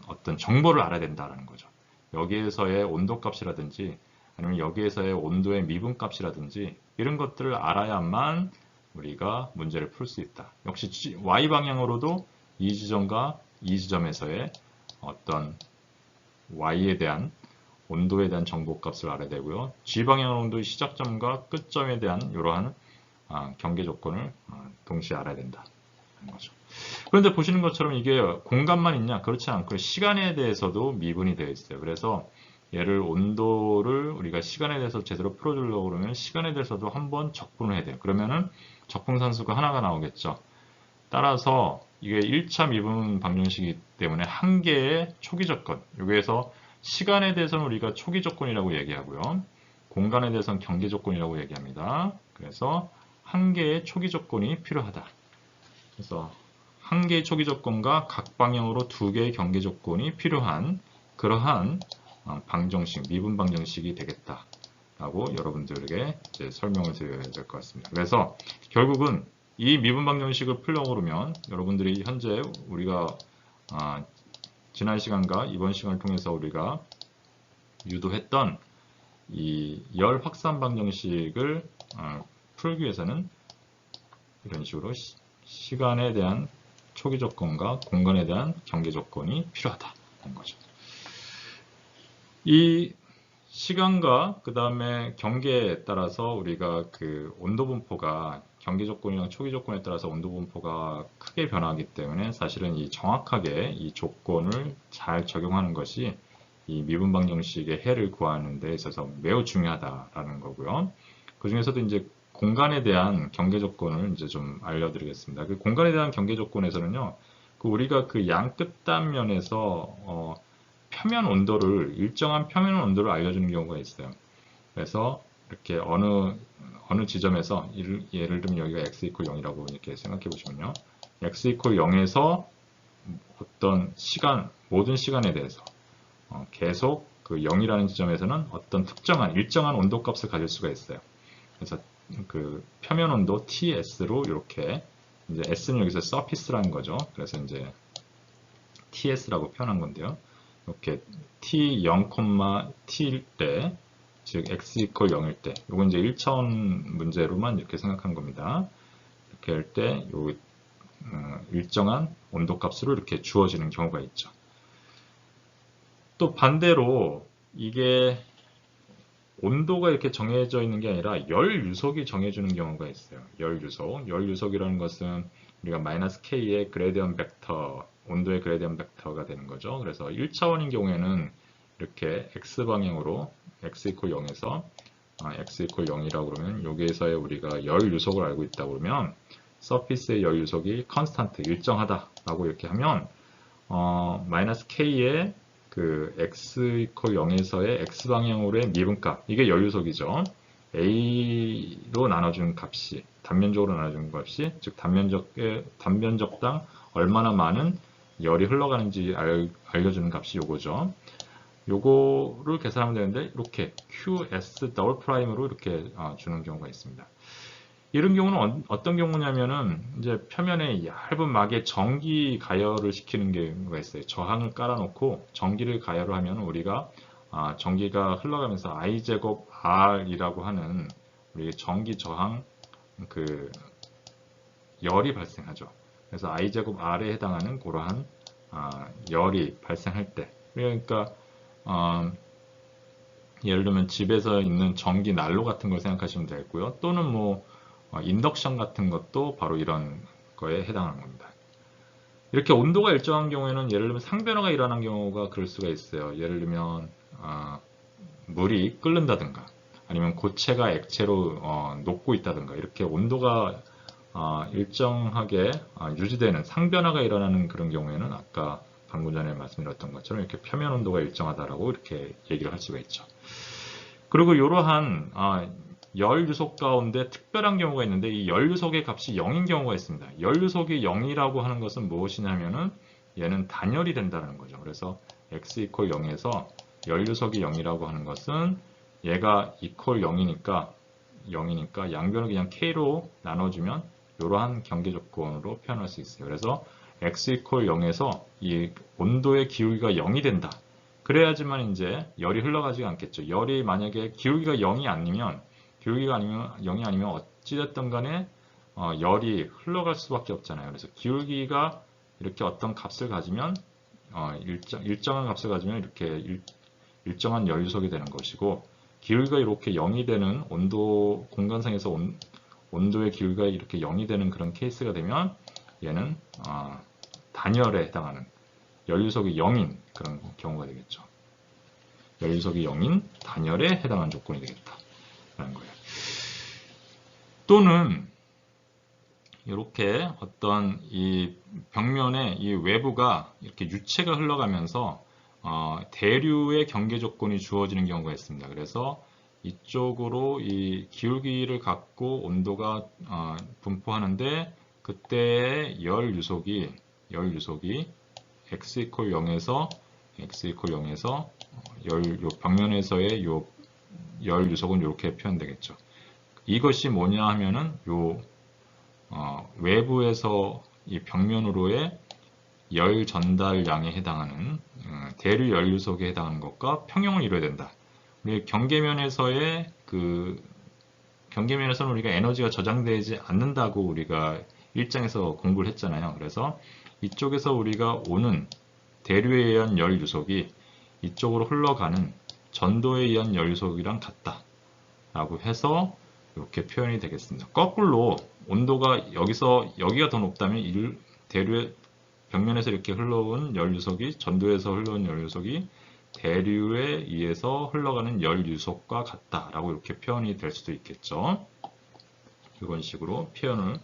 어떤 정보를 알아야 된다는 거죠. 여기에서의 온도 값이라든지 아니면 여기에서의 온도의 미분 값이라든지 이런 것들을 알아야만 우리가 문제를 풀 수 있다. 역시 Y 방향으로도 이 지점과 이 지점에서의 어떤 Y에 대한 온도에 대한 정보값을 알아야 되고요. G 방향으로도 시작점과 끝점에 대한 이러한 경계 조건을 동시에 알아야 된다는 거죠. 그런데 보시는 것처럼 이게 공간만 있냐? 그렇지 않고 시간에 대해서도 미분이 되어 있어요. 그래서 얘를 온도를 우리가 시간에 대해서 제대로 풀어주려고 그러면 시간에 대해서도 한번 적분을 해야 돼요. 그러면은 적분산수가 하나가 나오겠죠. 따라서 이게 1차 미분 방정식이기 때문에 한 개의 초기 조건, 여기에서 시간에 대해서는 우리가 초기 조건이라고 얘기하고요. 공간에 대해서는 경계 조건이라고 얘기합니다. 그래서 한 개의 초기 조건이 필요하다. 그래서 한 개의 초기 조건과 각 방향으로 두 개의 경계 조건이 필요한 그러한 방정식, 미분 방정식이 되겠다라고 여러분들에게 이제 설명을 드려야 될 것 같습니다. 그래서 결국은 이 미분 방정식을 풀려고 그러면 여러분들이 현재 우리가 지난 시간과 이번 시간을 통해서 우리가 유도했던 이 열 확산 방정식을 풀기 위해서는 이런 식으로 시간에 대한 초기 조건과 공간에 대한 경계 조건이 필요하다는 거죠. 이 시간과 그 다음에 경계에 따라서 우리가 그 온도 분포가 경계 조건이랑 초기 조건에 따라서 온도 분포가 크게 변하기 때문에 사실은 이 정확하게 이 조건을 잘 적용하는 것이 이 미분 방정식의 해를 구하는 데 있어서 매우 중요하다라는 거고요. 그 중에서도 이제 공간에 대한 경계 조건을 이제 좀 알려드리겠습니다. 그 공간에 대한 경계 조건에서는요, 그 우리가 그 양 끝단면에서 표면 온도를 일정한 표면 온도를 알려주는 경우가 있어요. 그래서 이렇게 어느 지점에서 예를 들면 여기가 x 0이라고 이렇게 생각해 보시면요, x 0에서 어떤 시간, 모든 시간에 대해서 계속 그 0이라는 지점에서는 어떤 특정한 일정한 온도 값을 가질 수가 있어요. 그래서 그 표면 온도 TS로 이렇게 이제 S는 여기서 surface라는 거죠. 그래서 이제 TS라고 표현한 건데요. 이렇게 T0, T일 때, 즉 x equal 0일 때, 이건 이제 1차원 문제로만 이렇게 생각한 겁니다. 이렇게 할 때, 요 일정한 온도 값으로 이렇게 주어지는 경우가 있죠. 또 반대로 이게 온도가 이렇게 정해져 있는 게 아니라 열 유속이 정해주는 경우가 있어요. 열 유속. 열 유속이라는 것은 우리가 마이너스 K의 그레디언 벡터, 온도의 그레디언 벡터가 되는 거죠. 그래서 1차원인 경우에는 이렇게 X방향으로 X 이퀄 0에서 X 이퀄 0이라고 그러면 여기에서의 우리가 열 유속을 알고 있다고 그러면 서피스의 열 유속이 컨스탄트, 일정하다라고 이렇게 하면 마이너스 K의 그 x 이퀄 0에서의 x 방향으로의 미분값, 이게 연류속이죠. a로 나눠주는 값이, 단면적으로 나눠주는 값이, 즉 단면적당 얼마나 많은 열이 흘러가는지 알려주는 값이 요거죠. 요거를 계산하면 되는데 이렇게 qs 더블 프라임으로 이렇게 주는 경우가 있습니다. 이런 경우는 어떤 경우냐면은 이제 표면에 얇은 막에 전기 가열을 시키는 경우가 있어요. 저항을 깔아놓고 전기를 가열을 하면 우리가 전기가 흘러가면서 I 제곱 R이라고 하는 우리 전기 저항 그 열이 발생하죠. 그래서 I 제곱 R에 해당하는 그러한 열이 발생할 때, 그러니까 예를 들면 집에서 있는 전기 난로 같은 걸 생각하시면 되겠고요. 또는 뭐 인덕션 같은 것도 바로 이런 거에 해당하는 겁니다. 이렇게 온도가 일정한 경우에는 예를 들면 상변화가 일어난 경우가 그럴 수가 있어요. 예를 들면 물이 끓는다든가 아니면 고체가 액체로 녹고 있다든가 이렇게 온도가 일정하게 유지되는 상변화가 일어나는 그런 경우에는 아까 방금 전에 말씀드렸던 것처럼 이렇게 표면 온도가 일정하다라고 이렇게 얘기를 할 수가 있죠. 그리고 이러한 열 유속 가운데 특별한 경우가 있는데 이 열 유속의 값이 0인 경우가 있습니다. 열 유속이 0이라고 하는 것은 무엇이냐면은 얘는 단열이 된다는 거죠. 그래서 x 이퀄 0에서 열 유속이 0이라고 하는 것은 얘가 이퀄 0이니까 양변을 그냥 k로 나눠주면 이러한 경계 조건으로 표현할 수 있어요. 그래서 x 이퀄 0에서 이 온도의 기울기가 0이 된다. 그래야지만 이제 열이 흘러가지가 않겠죠. 열이 만약에 기울기가 0이 아니면 0이 아니면 어찌됐든 간에 열이 흘러갈 수밖에 없잖아요. 그래서 기울기가 이렇게 어떤 값을 가지면 일정한 값을 가지면 이렇게 일정한 열유속이 되는 것이고 기울기가 이렇게 0이 되는 공간상에서 온도의 기울기가 이렇게 0이 되는 그런 케이스가 되면 얘는 단열에 해당하는 열유속이 0인 그런 경우가 되겠죠. 열유속이 0인 단열에 해당하는 조건이 되겠다라는 거예요. 또는 이렇게 어떤 이 벽면에 이 외부가 이렇게 유체가 흘러가면서 대류의 경계 조건이 주어지는 경우가 있습니다. 그래서 이쪽으로 이 기울기를 갖고 온도가 분포하는데 그때의 열 유속이 x 이퀄 0에서 요 벽면에서의 열 유속은 이렇게 표현되겠죠. 이것이 뭐냐 하면은 외부에서 이 벽면으로의 열 전달량에 해당하는 대류 열 유속에 해당하는 것과 평형을 이루어야 된다. 우리 경계면에서는 우리가 에너지가 저장되지 않는다고 우리가 1장에서 공부를 했잖아요. 그래서 이쪽에서 우리가 오는 대류에 의한 열 유속이 이쪽으로 흘러가는 전도에 의한 열 유속이랑 같다 라고 해서 이렇게 표현이 되겠습니다. 거꾸로 온도가 여기가 더 높다면 대류의 벽면에서 이렇게 흘러온 열 유속이 전도에서 흘러온 열 유속이 대류에 의해서 흘러가는 열 유속과 같다라고 이렇게 표현이 될 수도 있겠죠. 이런 식으로 표현을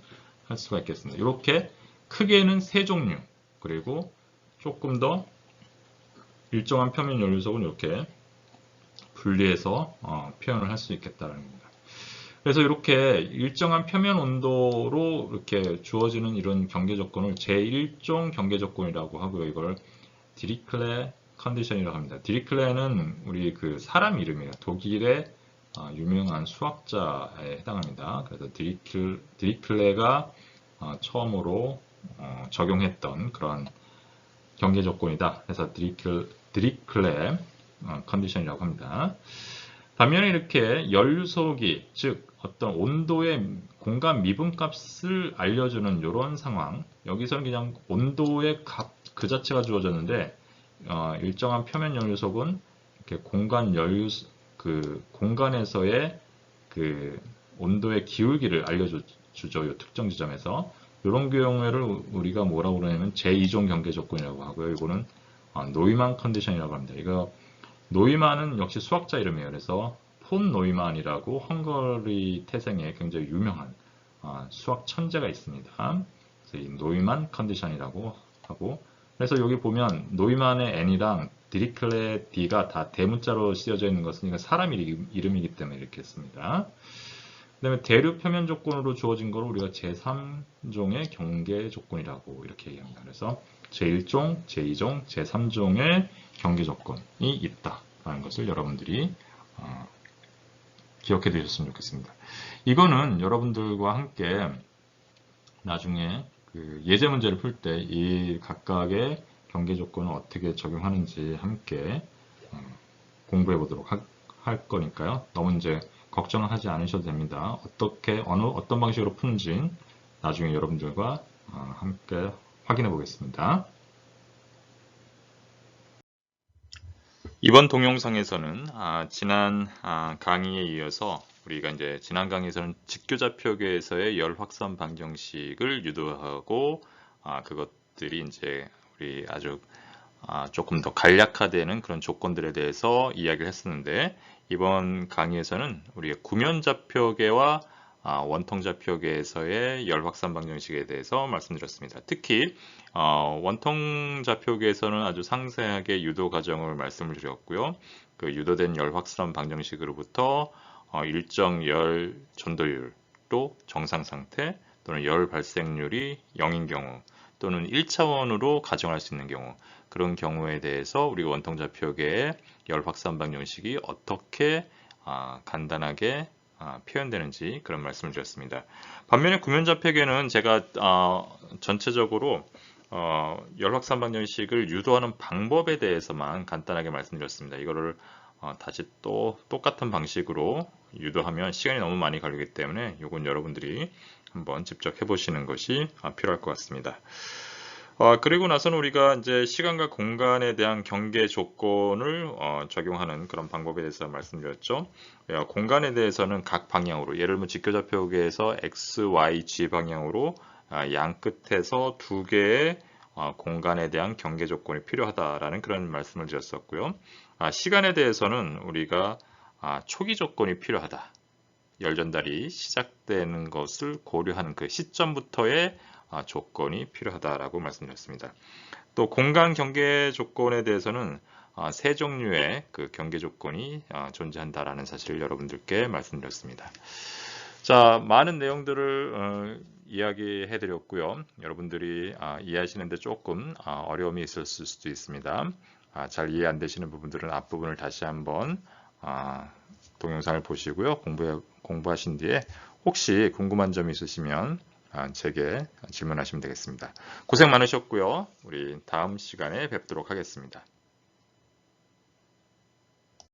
할 수가 있겠습니다. 이렇게 크게는 세 종류, 그리고 조금 더 일정한 표면 열 유속은 이렇게 분리해서 표현을 할 수 있겠다는 겁니다. 그래서 이렇게 일정한 표면 온도로 이렇게 주어지는 이런 경계 조건을 제1종 경계 조건이라고 하고요. 이걸 디리클레 컨디션이라고 합니다. 디리클레는 우리 그 사람 이름이에요. 독일의 유명한 수학자에 해당합니다. 그래서 디리클레가 처음으로 적용했던 그런 경계 조건이다. 그래서 디리클레 컨디션이라고 합니다. 반면에 이렇게 연료소기, 즉 어떤 온도의 공간 미분값을 알려주는 이런 상황, 여기서는 그냥 온도의 값 그 자체가 주어졌는데 일정한 표면 연료속은 이렇게 그 공간에서의 그 온도의 기울기를 알려주죠. 이 특정 지점에서 이런 경우를 우리가 뭐라고 그러냐면 제2종 경계 조건이라고 하고요. 이거는 노이만 컨디션이라고 합니다. 이거 노이만은 역시 수학자 이름이에요. 그래서 폰 노이만이라고 헝가리 태생의 굉장히 유명한 수학 천재가 있습니다. 그래서 이 노이만 컨디션이라고 하고, 그래서 여기 보면 노이만의 n이랑 디리클레 d가 다 대문자로 쓰여져 있는 것은 사람 이름이기 때문에 이렇게 했습니다. 그 다음에 대류 표면 조건으로 주어진 걸 우리가 제3종의 경계 조건이라고 이렇게 얘기합니다. 그래서 제1종, 제2종, 제3종의 경계 조건이 있다라는 것을 여러분들이 기억해 두셨으면 좋겠습니다. 이거는 여러분들과 함께 나중에 그 예제 문제를 풀 때 이 각각의 경계 조건을 어떻게 적용하는지 함께 공부해 보도록 할 거니까요. 너무 이제 걱정을 하지 않으셔도 됩니다. 어떤 방식으로 푸는지 나중에 여러분들과 함께 확인해 보겠습니다. 이번 동영상에서는 지난 강의에 이어서 우리가 이제 지난 강의에서는 직교좌표계에서의 열 확산 방정식을 유도하고 그것들이 이제 우리 아주 조금 더 간략화되는 그런 조건들에 대해서 이야기를 했었는데, 이번 강의에서는 우리의 구면좌표계와 원통좌표계에서의 열 확산 방정식에 대해서 말씀드렸습니다. 특히 원통좌표계에서는 아주 상세하게 유도 과정을 말씀을 드렸고요. 그 유도된 열 확산 방정식으로부터 일정 열 전도율로 정상 상태 또는 열 발생률이 0인 경우 또는 1차원으로 가정할 수 있는 경우, 그런 경우에 대해서 우리 원통좌표계의 열 확산 방정식이 어떻게 간단하게 표현되는지 그런 말씀을 드렸습니다. 반면에 구면좌표계는 제가 전체적으로 열 확산 방정식을 유도하는 방법에 대해서만 간단하게 말씀드렸습니다. 이거를 다시 또 똑같은 방식으로 유도하면 시간이 너무 많이 걸리기 때문에 이건 여러분들이 한번 직접 해보시는 것이 필요할 것 같습니다. 그리고 나서는 우리가 이제 시간과 공간에 대한 경계 조건을 적용하는 그런 방법에 대해서 말씀드렸죠. 공간에 대해서는 각 방향으로, 예를 들면 직교좌표계에서 x, y, g 방향으로 양 끝에서 두 개의 공간에 대한 경계 조건이 필요하다라는 그런 말씀을 드렸었고요. 시간에 대해서는 우리가 초기 조건이 필요하다. 열 전달이 시작되는 것을 고려하는 그 시점부터의 조건이 필요하다라고 말씀드렸습니다. 또 공간 경계 조건에 대해서는 세 종류의 그 경계 조건이 존재한다라는 사실을 여러분들께 말씀드렸습니다. 자, 많은 내용들을 이야기해 드렸고요. 여러분들이 이해하시는데 조금 어려움이 있었을 수도 있습니다. 잘 이해 안 되시는 부분들은 앞부분을 다시 한번 동영상을 보시고요. 공부하신 뒤에 혹시 궁금한 점이 있으시면 제게 질문하시면 되겠습니다. 고생 많으셨고요. 우리 다음 시간에 뵙도록 하겠습니다.